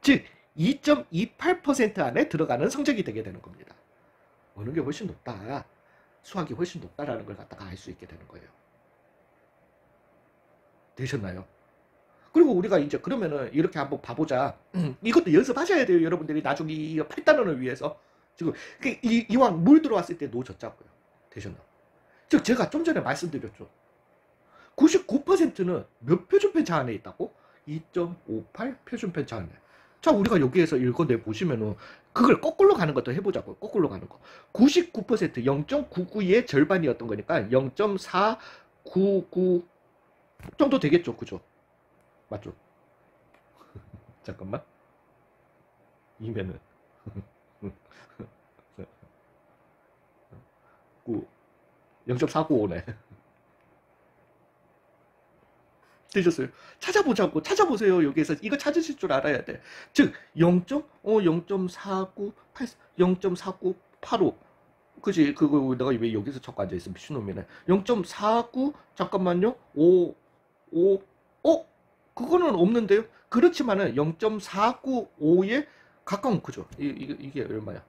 즉 2.28% 안에 들어가는 성적이 되게 되는 겁니다. 어느 게 훨씬 높다. 수학이 훨씬 높다라는 걸 갖다가 알 수 있게 되는 거예요. 되셨나요? 그리고 우리가 이제 그러면은 이렇게 한번 봐보자. 이것도 연습하셔야 돼요, 여러분들이. 나중에 이 8단원을 위해서. 지금 이왕 물 들어왔을 때 놓쳤자고요. 되셨나? 즉 제가 좀 전에 말씀드렸죠. 99%는 몇 표준 편차 안에 있다고? 2.58 표준 편차 안에. 자, 우리가 여기에서 읽어내 보시면은 그걸 거꾸로 가는 것도 해보자고요. 거꾸로 가는 거. 99% 0.99의 절반이었던 거니까 0.499 정도 되겠죠, 그죠? 맞죠? 잠깐만. 이면은 0.495네. 되셨어요? 찾아보자고. 찾아보세요. 여기에서 이거 찾으실 줄 알아야 돼. 즉 0.498 0.4985 그지? 그거 내가 왜 여기서 자꾸 앉아있어? 미친놈이네. 0.49 잠깐만요. 5 그거는 없는데요. 그렇지만은 0.495에 가까운 그죠? 이게 얼마야?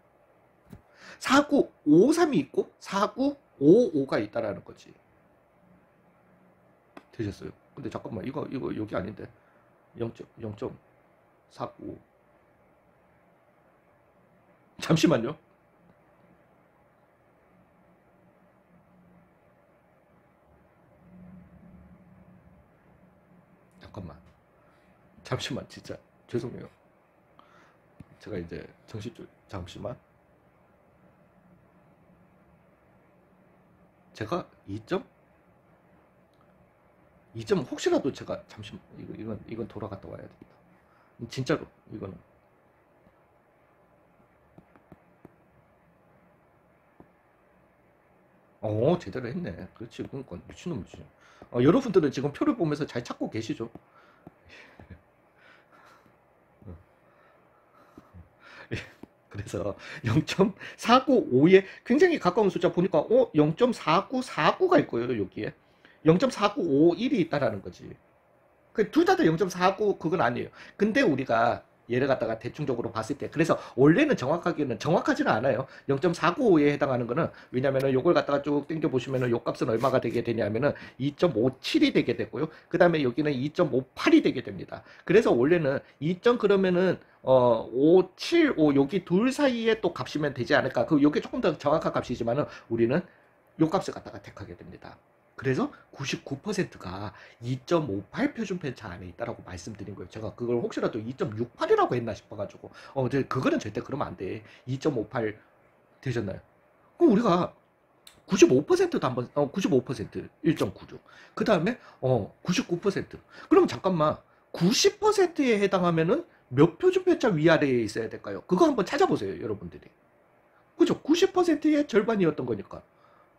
4953이 있고 4955가 있다라는 거지. 되셨어요? 근데 잠깐만 이거 여기 아닌데 0.495 잠시만요. 잠시만 진짜 죄송해요. 제가 이제 정신줄 잠시만. 제가 2점 혹시라도 제가 잠시만 이건 돌아갔다 와야 됩니다. 진짜로 이거는 제대로 했네. 그렇지. 그러니까 미친놈이지. 여러분들은 지금 표를 보면서 잘 찾고 계시죠? 그래서 0.495에 굉장히 가까운 숫자 보니까 0.4949가 있고요. 여기에 0.4951이 있다라는 거지. 둘 다 0.49 그건 아니에요. 근데 우리가 얘를 갖다가 대충적으로 봤을 때 그래서 원래는 정확하지는 않아요. 0.495에 해당하는 거는 왜냐면은 요걸 갖다가 쭉 당겨 보시면은 요 값은 얼마가 되게 되냐면은 2.57이 되게 됐고요. 그 다음에 여기는 2.58이 되게 됩니다. 그래서 원래는 2. 그러면은 575 여기 둘 사이에 또 값이면 되지 않을까. 요게 조금 더 정확한 값이지만은 우리는 요 값을 갖다가 택하게 됩니다. 그래서 99%가 2.58 표준 편차 안에 있다라고 말씀드린 거예요. 제가 그걸 혹시라도 2.68이라고 했나 싶어가지고 그거는 절대 그러면 안 돼. 2.58 되셨나요? 그럼 우리가 95%도 한번 95% 1.96. 그 다음에 99%. 그럼 잠깐만 90%에 해당하면은 몇 표준 편차 위아래에 있어야 될까요? 그거 한번 찾아보세요, 여러분들이. 그죠? 90%의 절반이었던 거니까.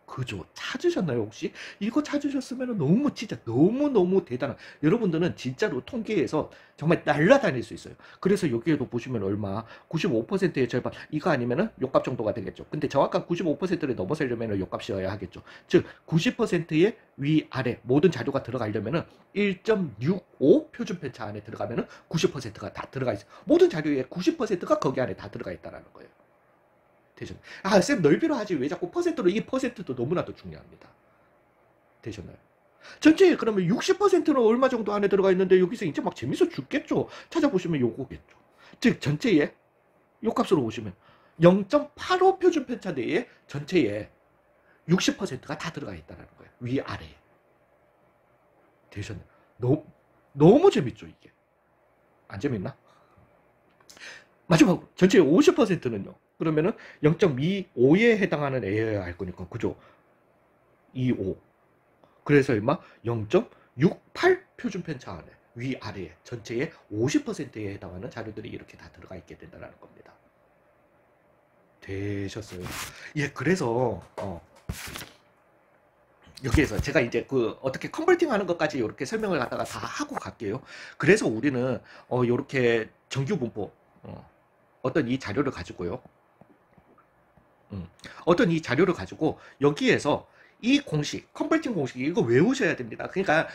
그죠? 찾으셨나요, 혹시? 이거 찾으셨으면 너무, 진짜 너무너무 대단한. 여러분들은 진짜로 통계에서 정말 날라다닐 수 있어요. 그래서 여기에도 보시면 얼마? 95%의 절반. 이거 아니면은 요값 정도가 되겠죠. 근데 정확한 95%를 넘어서려면 요값이어야 하겠죠. 즉, 90%의 위아래 모든 자료가 들어가려면은 1.65 표준 편차 안에 들어가면은 90%가 다 들어가 있어요. 모든 자료의 90%가 거기 안에 다 들어가 있다는 거예요. 되셨나요? 쌤 넓이로 하지 왜 자꾸 퍼센트로. 이 퍼센트도 너무나도 중요합니다. 되셨나요? 전체 그러면 60%는 얼마 정도 안에 들어가 있는데 여기서 이제 막 재밌어 죽겠죠. 찾아보시면 요거겠죠. 즉 전체의 요 값으로 보시면 0.85 표준 편차 내에 전체의 60%가 다 들어가 있다는 거예요. 위아래에. 되셨나요? 너무 재밌죠 이게. 안 재밌나? 마지막 전체의 50%는요. 그러면은 0.25에 해당하는 애여야 할 거니까 그죠? 25. 그래서 얼마? 0.68 표준 편차 안에 위아래에 전체의 50%에 해당하는 자료들이 이렇게 다 들어가 있게 된다는 겁니다. 되셨어요? 예, 그래서 여기에서 제가 이제 어떻게 컨버팅 하는 것까지 이렇게 설명을 갖다가 다 하고 갈게요. 그래서 우리는 이렇게 정규 분포 어떤 이 자료를 가지고요. 어떤 이 자료를 가지고 여기에서 이 공식, 컨버팅 공식 이거 외우셔야 됩니다. 그러니까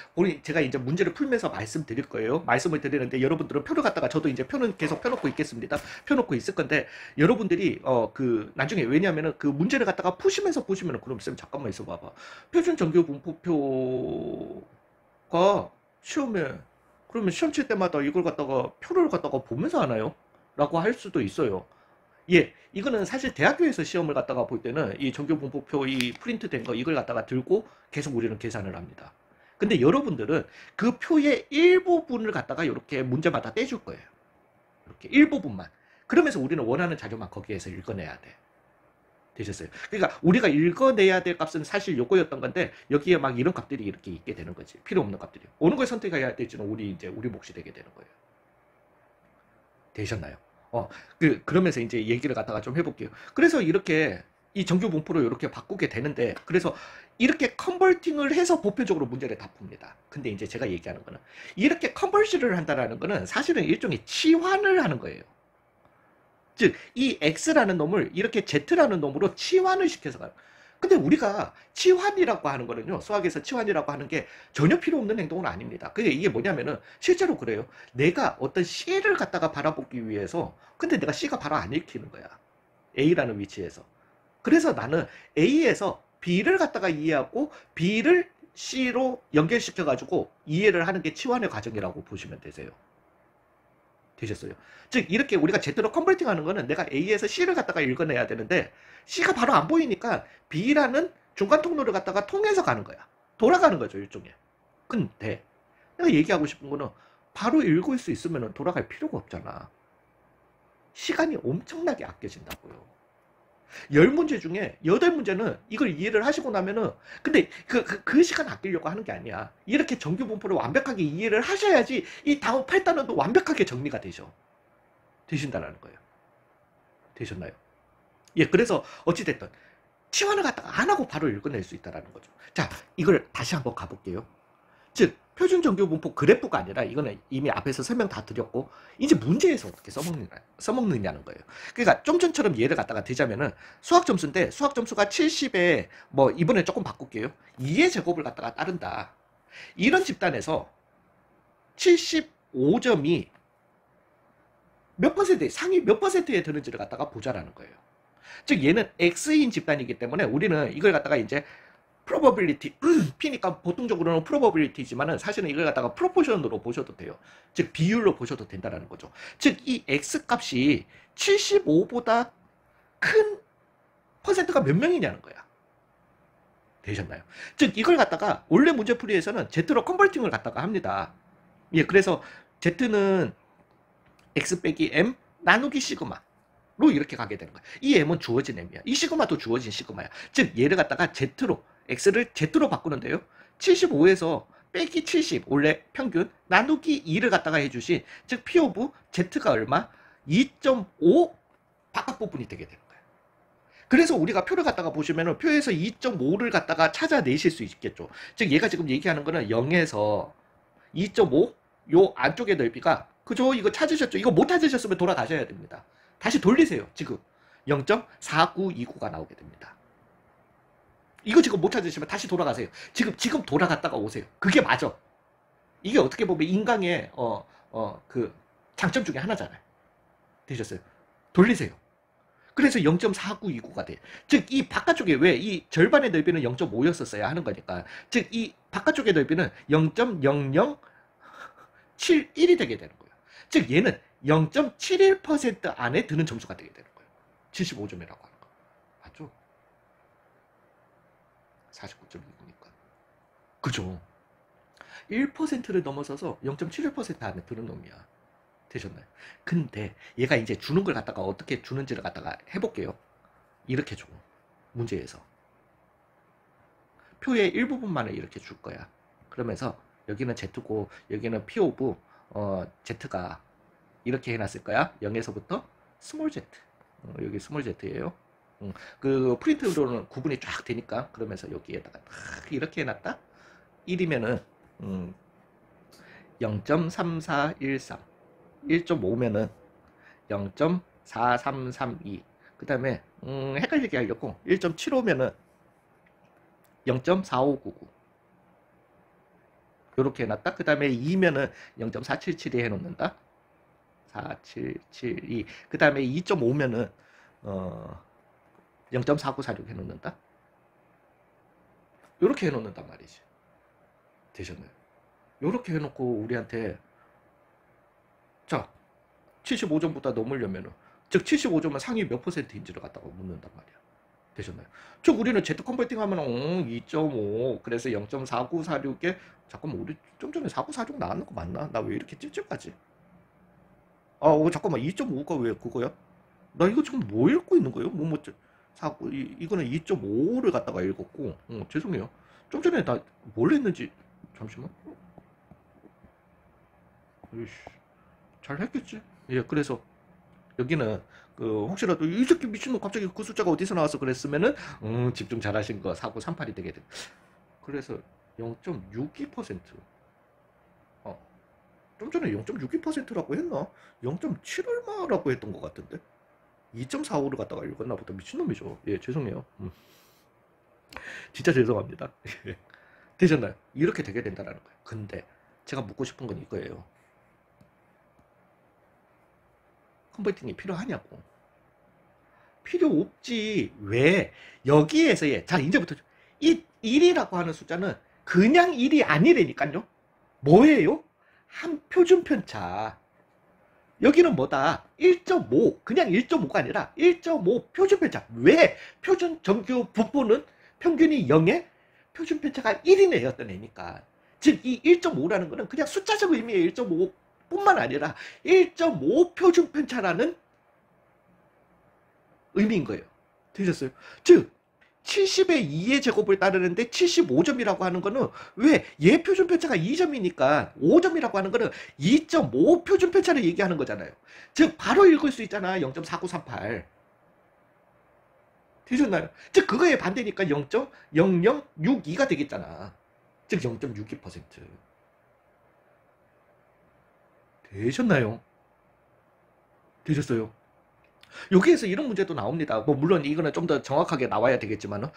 제가 이제 문제를 풀면서 말씀드릴 거예요. 말씀을 드리는데 여러분들은 표를 갖다가 저도 이제 표는 계속 펴놓고 있겠습니다. 펴놓고 있을 건데 여러분들이 나중에 왜냐하면은 그 문제를 갖다가 푸시면서 보시면은 그럼 쌤 잠깐만 있어봐봐. 표준 정규 분포표가 시험에 그러면 시험 칠 때마다 이걸 갖다가 표를 갖다가 보면서 하나요? 라고 할 수도 있어요. 예, 이거는 사실 대학교에서 시험을 갖다가 볼 때는 이 전교분포표 이 프린트 된 거 이걸 갖다가 들고 계속 우리는 계산을 합니다. 근데 여러분들은 그 표의 일부분을 갖다가 이렇게 문제마다 떼줄 거예요. 이렇게 일부분만. 그러면서 우리는 원하는 자료만 거기에서 읽어내야 돼. 되셨어요? 그러니까 우리가 읽어내야 될 값은 사실 요거였던 건데 여기에 막 이런 값들이 이렇게 있게 되는 거지. 필요 없는 값들이. 어느 걸 선택해야 될지는 우리 몫이 되게 되는 거예요. 되셨나요? 그러면서 이제 얘기를 갖다가 좀 해볼게요. 그래서 이렇게 이 정규 분포로 이렇게 바꾸게 되는데, 그래서 이렇게 컨버팅을 해서 보편적으로 문제를 다 풉니다. 근데 이제 제가 얘기하는 거는 이렇게 컨버시를 한다라는 거는 사실은 일종의 치환을 하는 거예요. 즉, 이 X라는 놈을 이렇게 Z라는 놈으로 치환을 시켜서 가요. 근데 우리가 치환이라고 하는 거는요, 수학에서 치환이라고 하는 게 전혀 필요 없는 행동은 아닙니다. 그게 이게 뭐냐면은 실제로 그래요. 내가 어떤 C를 갖다가 바라보기 위해서, 근데 내가 C가 바로 안 읽히는 거야. A라는 위치에서. 그래서 나는 A에서 B를 갖다가 이해하고 B를 C로 연결시켜가지고 이해를 하는 게 치환의 과정이라고 보시면 되세요. 되셨어요. 즉 이렇게 우리가 제대로 컨버팅 하는 거는 내가 A에서 C를 갖다가 읽어내야 되는데 C가 바로 안 보이니까 B라는 중간 통로를 갖다가 통해서 가는 거야. 돌아가는 거죠, 일종의. 근데 내가 얘기하고 싶은 거는 바로 읽을 수 있으면 돌아갈 필요가 없잖아. 시간이 엄청나게 아껴진다고요. 10문제 중에 8문제는 이걸 이해를 하시고 나면은, 근데 그 시간 아끼려고 하는 게 아니야. 이렇게 정규 분포를 완벽하게 이해를 하셔야지 이 다음 8단원도 완벽하게 정리가 되신다라는 거예요. 되셨나요? 예, 그래서 어찌됐든 치환을 갖다가 안 하고 바로 읽어낼 수 있다라는 거죠. 자, 이걸 다시 한번 가볼게요. 즉, 표준 정규 분포 그래프가 아니라, 이거는 이미 앞에서 설명 다 드렸고, 이제 문제에서 어떻게 써먹느냐는 거예요. 그러니까 좀 전처럼 예를 갖다가 대자면은 수학 점수인데, 수학 점수가 70에 뭐 이번에 조금 바꿀게요. 2의 제곱을 갖다가 따른다. 이런 집단에서 75점이 몇 퍼센트, 상위 몇 퍼센트에 드는지를 갖다가 보자라는 거예요. 즉, 얘는 X인 집단이기 때문에 우리는 이걸 갖다가 이제 probability, P니까 보통적으로는 probability지만은 사실은 이걸 갖다가 프로포션으로 보셔도 돼요. 즉, 비율로 보셔도 된다는 거죠. 즉, 이 X 값이 75보다 큰 퍼센트가 몇 명이냐는 거야. 되셨나요? 즉, 이걸 갖다가 원래 문제풀이에서는 Z로 컨버팅을 갖다가 합니다. 예, 그래서 Z는 X 빼기 M 나누기 시그마. 로 이렇게 가게 되는 거야. 이 M은 주어진 M이야. 이 시그마도 주어진 시그마야. 즉, 얘를 갖다가 Z로, X를 Z로 바꾸는데요. 75에서 빼기 70, 원래 평균, 나누기 2를 갖다가 해주신, 즉, P 오브 Z가 얼마? 2.5 바깥 부분이 되게 되는 거야. 그래서 우리가 표를 갖다가 보시면은 표에서 2.5를 갖다가 찾아내실 수 있겠죠. 즉, 얘가 지금 얘기하는 거는 0에서 2.5, 요 안쪽의 넓이가, 그죠? 이거 찾으셨죠? 이거 못 찾으셨으면 돌아가셔야 됩니다. 다시 돌리세요. 지금 0.4929가 나오게 됩니다. 이거 지금 못 찾으시면 다시 돌아가세요. 지금 돌아갔다가 오세요. 그게 맞아. 이게 어떻게 보면 인강의 그 장점 중에 하나잖아요. 되셨어요? 돌리세요. 그래서 0.4929가 돼. 즉, 이 바깥쪽에, 왜 이 절반의 넓이는 0.5였었어야 하는 거니까. 즉, 이 바깥쪽의 넓이는 0.0071이 되게 되는 거예요. 즉, 얘는 0.71% 안에 드는 점수가 되게 되는 거예요. 75점이라고 하는 거. 맞죠? 49.29니까. 그죠? 1%를 넘어서서 0.71% 안에 드는 놈이야. 되셨나요? 근데 얘가 이제 주는 걸 갖다가 어떻게 주는지를 갖다가 해볼게요. 이렇게 줘. 문제에서. 표의 일부분만을 이렇게 줄 거야. 그러면서 여기는 Z고 여기는 P 오브 Z가 이렇게 해놨을 거야. 0에서부터 스몰 Z. 여기 스몰 Z예요. 그 프린트로는 구분이 쫙 되니까. 그러면서 여기에다가 이렇게 해놨다. 1이면은 0.3413. 1.5면은 0.4332. 그 다음에 헷갈리게 하려고 1.75면은 0.4599. 요렇게 해놨다. 그 다음에 2면은 0.477이 해놓는다. 4772. 그 다음에 2.5면은 0.4946 해놓는다. 요렇게 해놓는단 말이지. 되셨나요? 요렇게 해놓고 우리한테 자, 75점보다 넘으려면은, 즉 75점은 상위 몇 퍼센트인지를 갖다가 묻는단 말이야. 되셨나요? 즉 우리는 Z 컨버팅 하면 2.5 그래서 0.4946에 잠깐만 우리 좀 전에 4946 나왔는 거 맞나? 나 왜 이렇게 찝찝하지? 잠깐만 2.5가 왜 그거야? 나 이거 지금 뭐 읽고 있는 거예요? 이거는 2.5를 갖다가 읽었고 죄송해요. 좀 전에 나 뭘 했는지 잠시만. 이씨, 잘 했겠지? 예, 그래서 여기는 그 혹시라도 이 새끼 미친놈 갑자기 그 숫자가 어디서 나와서 그랬으면은 집중 잘하신 거 4938이 되게 돼. 그래서 0.62% 어, 좀 전에 0.62%라고 했나? 0.7 얼마라고 했던 것 같은데 2.45를 갖다가 읽었나 보다. 미친놈이죠. 예, 죄송해요. 진짜 죄송합니다. 되셨나요? 이렇게 되게 된다라는 거예요. 근데 제가 묻고 싶은 건 이거예요. 컨버팅이 필요하냐고. 필요 없지. 왜? 여기에서의 자 이제부터 이 1이라고 하는 숫자는 그냥 1이 아니라니까요. 뭐예요? 한 표준 편차. 여기는 뭐다? 1.5 그냥 1.5가 아니라 1.5 표준 편차. 왜? 표준 정규 분포는 평균이 0에 표준 편차가 1이네였던 애니까. 즉 이 1.5라는 거는 그냥 숫자적 의미의 1.5 뿐만 아니라 1.5 표준 편차라는 의미인 거예요. 되셨어요? 즉 70의 2의 제곱을 따르는데 75점이라고 하는 거는 왜? 얘 표준 편차가 2점이니까 5점이라고 하는 거는 2.5 표준 편차를 얘기하는 거잖아요. 즉 바로 읽을 수 있잖아. 0.4938. 되셨나요? 즉 그거에 반대니까 0.0062가 되겠잖아. 즉 0.62%. 되셨나요? 되셨어요? 여기에서 이런 문제도 나옵니다. 뭐 물론 이거는 좀 더 정확하게 나와야 되겠지만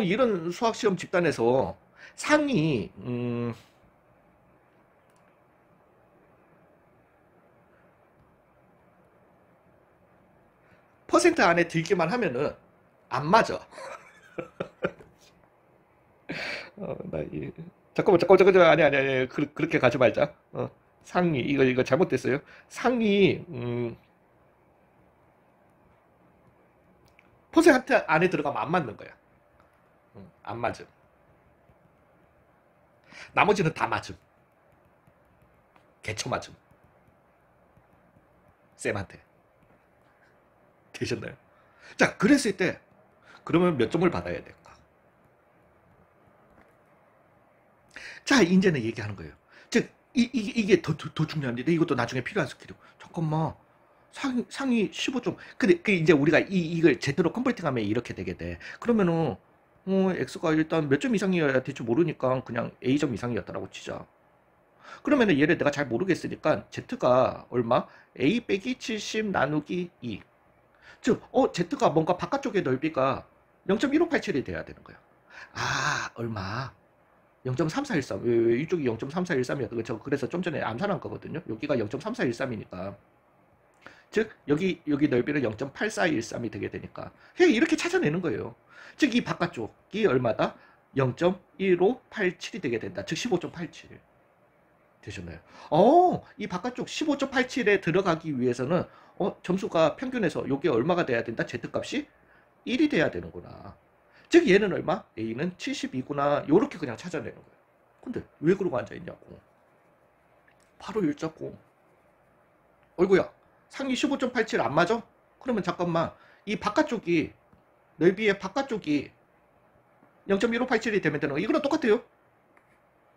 이런 수학 시험 집단에서 상위 퍼센트 안에 들기만 하면은 안 맞아. 잠깐만 아니 그렇게 가지 말자. 상위 이거 잘못됐어요. 상위 퍼센트 안에 들어가면 안 맞는 거야. 안 맞음. 나머지는 다 맞음. 개쳐 맞음. 쌤한테. 되셨나요? 자, 그랬을 때 그러면 몇 점을 받아야 될까? 자, 이제는 얘기하는 거예요. 즉 이게 더 중요한데 이것도 나중에 필요한 스킬이요. 잠깐만. 상위 15점. 근데 그 이제 우리가 이걸 제대로 컨버팅하면 이렇게 되게 돼. 그러면은 x가 일단 몇 점 이상이어야 될지 모르니까 그냥 a점 이상이었다라고 치자. 그러면은 얘를 내가 잘 모르겠으니까 z가 얼마? a 빼기 70 나누기 2. 즉, z가 뭔가 바깥쪽의 넓이가 0.1587이 돼야 되는 거야. 얼마? 0.3413. 이쪽이 0.3413이었던 거죠. 그래서 좀 전에 암산한 거거든요. 여기가 0.3413이니까. 즉 여기 넓이는 0.8413이 되게 되니까 그냥 이렇게 찾아내는 거예요. 즉 이 바깥쪽이 얼마다? 0.1587이 되게 된다. 즉 15.87 되셨나요? 이 바깥쪽 15.87에 들어가기 위해서는 점수가 평균에서 이게 얼마가 돼야 된다? Z값이 1이 돼야 되는구나. 즉 얘는 얼마? A는 72구나. 요렇게 그냥 찾아내는 거예요. 근데 왜 그러고 앉아있냐고. 바로 일자고. 어이구야. 상위 15.87 안 맞아? 그러면 잠깐만 이 바깥쪽이 넓이의 바깥쪽이 0.1587이 되면 되는 거 이거랑 똑같아요.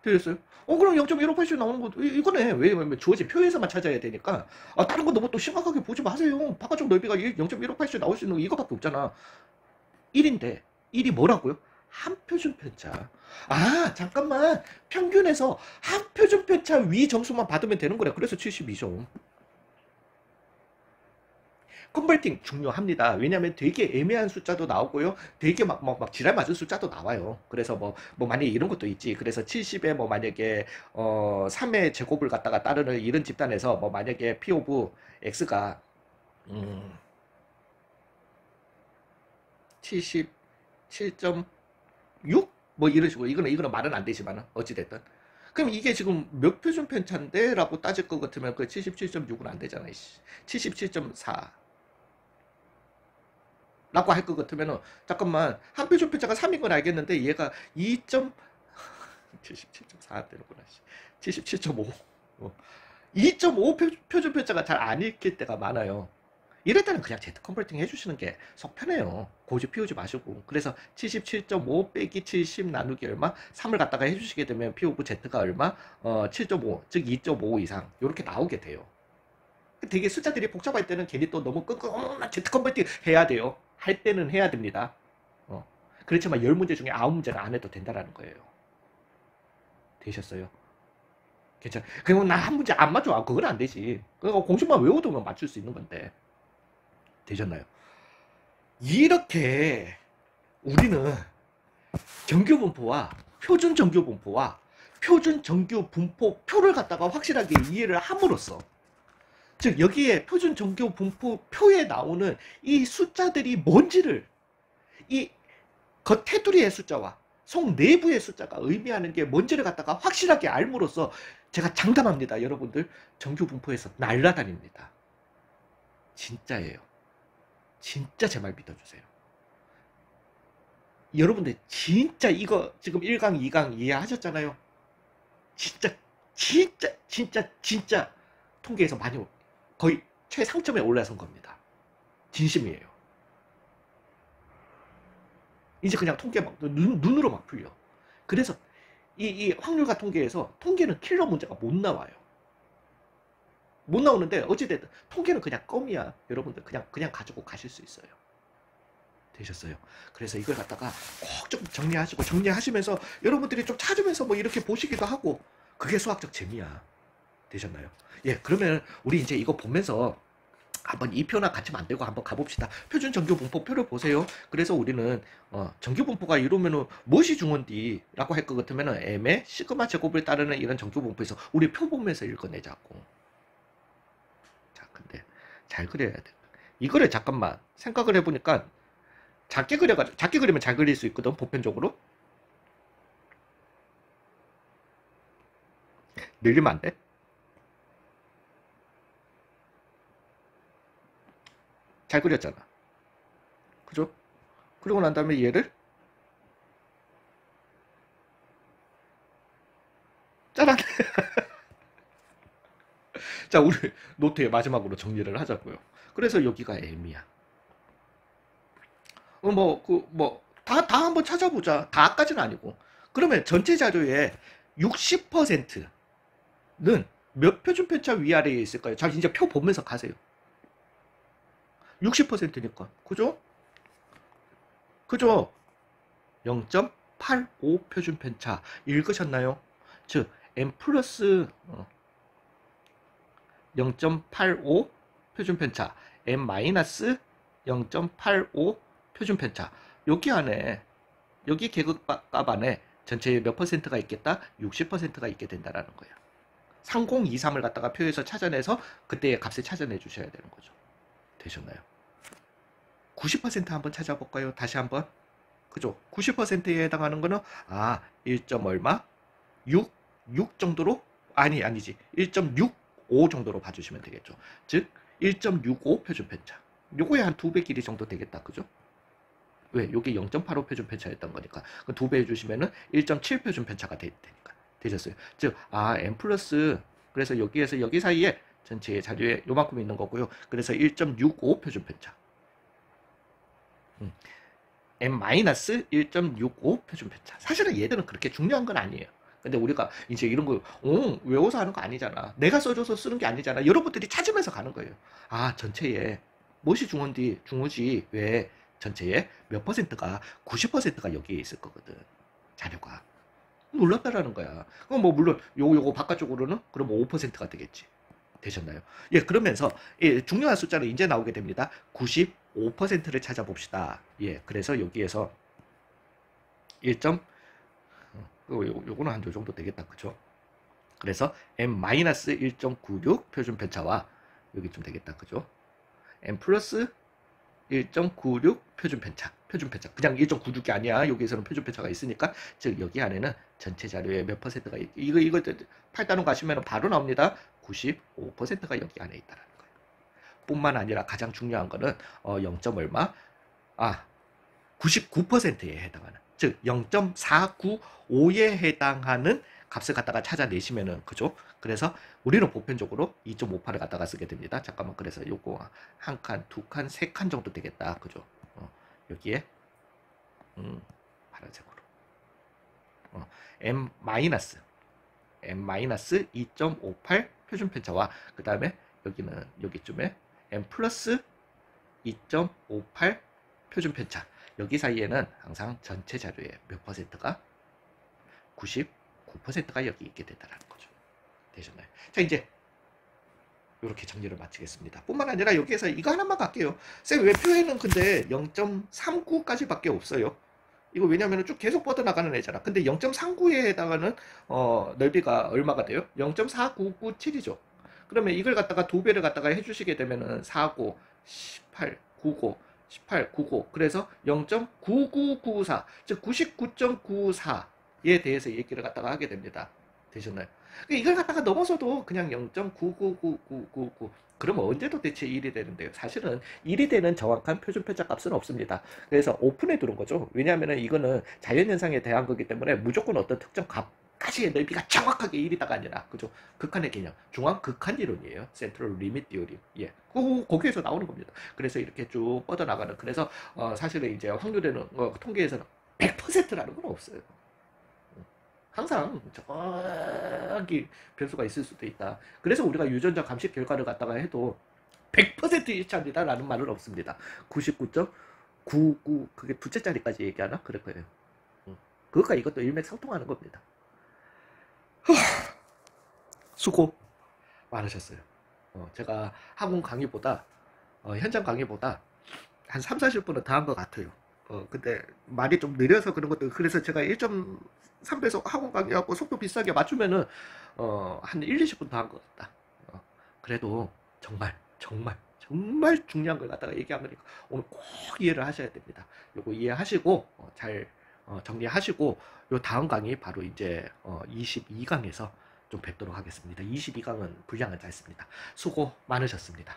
되겠어요? 그럼 0.1587 나오는 거 이거네. 왜 주어진 표에서만 찾아야 되니까 다른 거 너무 또 심각하게 보지 마세요. 바깥쪽 넓이가 0.1587 나올 수 있는 거 이거밖에 없잖아. 1인데 1이 뭐라고요? 한 표준 편차. 잠깐만 평균에서 한 표준 편차 위 점수만 받으면 되는 거래. 그래서 72점. 컨버팅 중요합니다. 왜냐하면 되게 애매한 숫자도 나오고요. 되게 막 지랄 맞은 숫자도 나와요. 그래서 뭐 만약에 이런 것도 있지. 그래서 70에 뭐 만약에 3의 제곱을 갖다가 따르는 이런 집단에서 뭐 만약에 P 오브 X가 77.6? 뭐 이런 식으로 이거는 말은 안 되지만 어찌됐든 그럼 이게 지금 몇 표준 편차인데? 라고 따질 것 같으면 그 77.6은 안 되잖아. 77.4. 라고 할 것 같으면은, 잠깐만, 한 표준 편차가 3인 건 알겠는데, 얘가 2. 77.4 되는구나. 77.5. 2.5 표준 편차가 잘 안 읽힐 때가 많아요. 이럴 때는 그냥 Z 컨버팅 해주시는 게 속 편해요. 고집 피우지 마시고. 그래서 77.5 빼기 70 나누기 얼마? 3을 갖다가 해주시게 되면 P 오브 Z가 얼마? 7.5, 즉 2.5 이상. 이렇게 나오게 돼요. 되게 숫자들이 복잡할 때는 괜히 또 너무 나 Z 컨버팅 해야 돼요. 할 때는 해야 됩니다. 그렇지만 10문제 중에 9문제는 안 해도 된다라는 거예요. 되셨어요? 괜찮아. 그럼 나 한 문제 안 맞아. 그건 안 되지. 그러니까 공식만 외워두면 맞출 수 있는 건데. 되셨나요? 이렇게 우리는 정규 분포와 표준 정규 분포와 표준 정규 분포 표를 갖다가 확실하게 이해를 함으로써, 즉 여기에 표준 정규 분포 표에 나오는 이 숫자들이 뭔지를, 이 겉테두리의 숫자와 속 내부의 숫자가 의미하는 게 뭔지를 갖다가 확실하게 알므로써 제가 장담합니다. 여러분들 정규 분포에서 날아다닙니다. 진짜예요. 진짜 제 말 믿어주세요. 여러분들 진짜 이거 지금 1강, 2강 이해하셨잖아요. 진짜 통계에서 많이 거의 최상점에 올라선 겁니다. 진심이에요. 이제 그냥 통계 막 눈으로 막 풀려. 그래서 이 확률과 통계에서 통계는 킬러 문제가 못 나와요. 못 나오는데 어찌됐든 통계는 그냥 껌이야. 여러분들 그냥 가지고 가실 수 있어요. 되셨어요. 그래서 이걸 갖다가 꼭 좀 정리하시면서 여러분들이 좀 찾으면서 뭐 이렇게 보시기도 하고, 그게 수학적 재미야. 되셨나요? 예, 그러면 우리 이제 이거 보면서 한번 이 표나 같이 만들고 한번 가봅시다. 표준 정규 분포 표를 보세요. 그래서 우리는 정규 분포가 이러면은 무엇이 중원디라고 할 것 같으면은 m의 시그마 제곱을 따르는 이런 정규 분포에서 우리 표 보면서 읽어내자고. 자, 근데 잘 그려야 돼. 이거를 잠깐만 생각을 해보니까 작게 그리면 잘 그릴 수 있거든, 보편적으로. 늘리면 안 돼? 잘 그렸잖아. 그죠? 그리고 난 다음에 얘를 짜란. 자, 우리 노트에 마지막으로 정리를 하자고요. 그래서 여기가 M이야. 다 한번 찾아보자. 다까지는 아니고. 그러면 전체 자료의 60%는 몇 표준 편차 위아래에 있을까요? 자, 이제 표 보면서 가세요. 60%니까. 그죠? 그죠? 0.85 표준 편차. 읽으셨나요? 즉, M 플러스 0.85 표준 편차, M 마이너스 0.85 표준 편차. 여기 안에, 여기 계급값 안에 전체의 몇 퍼센트가 있겠다? 60%가 있게 된다라는 거예요. 3023을 갖다가 표에서 찾아내서 그때의 값을 찾아내 주셔야 되는 거죠. 되셨나요? 90% 한번 찾아볼까요? 다시 한번. 그죠? 90%에 해당하는 거는 1. 얼마? 6 정도로? 아니지. 1.65 정도로 봐주시면 되겠죠. 즉 1.65 표준 편차. 요거에 한 2배 길이 정도 되겠다. 그죠? 왜? 요게 0.85 표준 편차였던 거니까. 2배 해주시면은 1.7 표준 편차가 되니까. 되셨어요. 즉, M 플러스, 그래서 여기에서 여기 사이에 전체의 자료에 요만큼 있는 거고요. 그래서 1.65 표준 편차. M-1.65 표준 편차. 사실은 얘들은 그렇게 중요한 건 아니에요. 근데 우리가 이제 이런 거 외워서 하는 거 아니잖아. 내가 써줘서 쓰는 게 아니잖아. 여러분들이 찾으면서 가는 거예요. 전체에 무엇이 중요지? 왜? 전체에 몇 퍼센트가 90%가 여기에 있을 거거든. 자료가. 놀랍다라는 거야. 그럼 뭐 물론 요거 바깥쪽으로는 그럼 5%가 되겠지. 되셨나요? 예, 그러면서 중요한 숫자는 이제 나오게 됩니다. 95%를 찾아봅시다. 예, 그래서 여기에서 1. 요거는 한 요 정도 되겠다. 그죠? 그래서 M-1.96 표준 편차와 여기 좀 되겠다. 그죠? M 플러스 1.96 표준 편차. 그냥 1.96이 아니야. 여기에서는 표준 편차가 있으니까. 즉, 여기 안에는 전체 자료의 몇 퍼센트가, 이거 8단원 가시면 바로 나옵니다. 95%가 여기 안에 있다라는 거예요. 뿐만 아니라 가장 중요한 거는, 0. 얼마? 99%에 해당하는, 즉 0.495에 해당하는 값을 갖다가 찾아내시면은, 그죠? 그래서 우리는 보편적으로 2.58을 갖다가 쓰게 됩니다. 잠깐만, 그래서 요거 한 칸, 두 칸, 세 칸 정도 되겠다. 그죠? 여기에 파란색으로 M-2.58 표준 편차와 그 다음에 여기는 여기쯤에 M 플러스 2.58 표준 편차, 여기 사이에는 항상 전체 자료의 몇 퍼센트가, 99%가 여기 있게 된다는 거죠. 되셨나요? 자, 이제 이렇게 정리를 마치겠습니다. 뿐만 아니라 여기에서 이거 하나만 갈게요. 쌤, 왜 표에는 근데 0.39까지 밖에 없어요? 이거 왜냐면 쭉 계속 뻗어나가는 애잖아. 근데 0.39에 해당하는 넓이가 얼마가 돼요? 0.4997이죠. 그러면 이걸 갖다가 두 배를 갖다가 해주시게 되면은 49, 18, 99, 18, 99. 그래서 0.9994, 즉 99.94에 대해서 얘기를 갖다가 하게 됩니다. 되셨나요? 이걸 갖다가 넘어서도 그냥 0.999999, 그러면 언제도 대체 1이 되는데요. 사실은 1이 되는 정확한 표준 편차 값은 없습니다. 그래서 오픈해 두는 거죠. 왜냐하면 이거는 자연현상에 대한 거기 때문에 무조건 어떤 특정 값까지의 넓이가 정확하게 1이다가 아니라, 그죠? 극한의 개념, 중앙 극한 이론이에요. 센트럴 리밋 디오리. 예, 거기에서 나오는 겁니다. 그래서 이렇게 쭉 뻗어나가는. 그래서 사실은 이제 확률에는 통계에서는 100%라는 건 없어요. 항상 저기 변수가 있을 수도 있다. 그래서 우리가 유전자 감식 결과를 갖다가 해도 100% 일치합니다 라는 말은 없습니다. 99.99, 그게 두째 자리까지 얘기하나? 그럴 거예요. 그것과 이것도 일맥상통하는 겁니다. 수고 많으셨어요. 제가 학원 강의보다 현장 강의보다 한 3, 40분은 더 한 것 같아요. 근데 말이 좀 느려서 그런 것도, 그래서 제가 1.3배속 학원 강의하고 속도 비슷하게 맞추면은 한 1, 20분 더 한 것 같다. 그래도 정말 중요한 걸 갖다가 얘기한 거니까 오늘 꼭 이해를 하셔야 됩니다. 요거 이해하시고 잘 정리하시고, 요 다음 강의 바로 이제 22강에서 좀 뵙도록 하겠습니다. 22강은 분량은 짧습니다. 수고 많으셨습니다.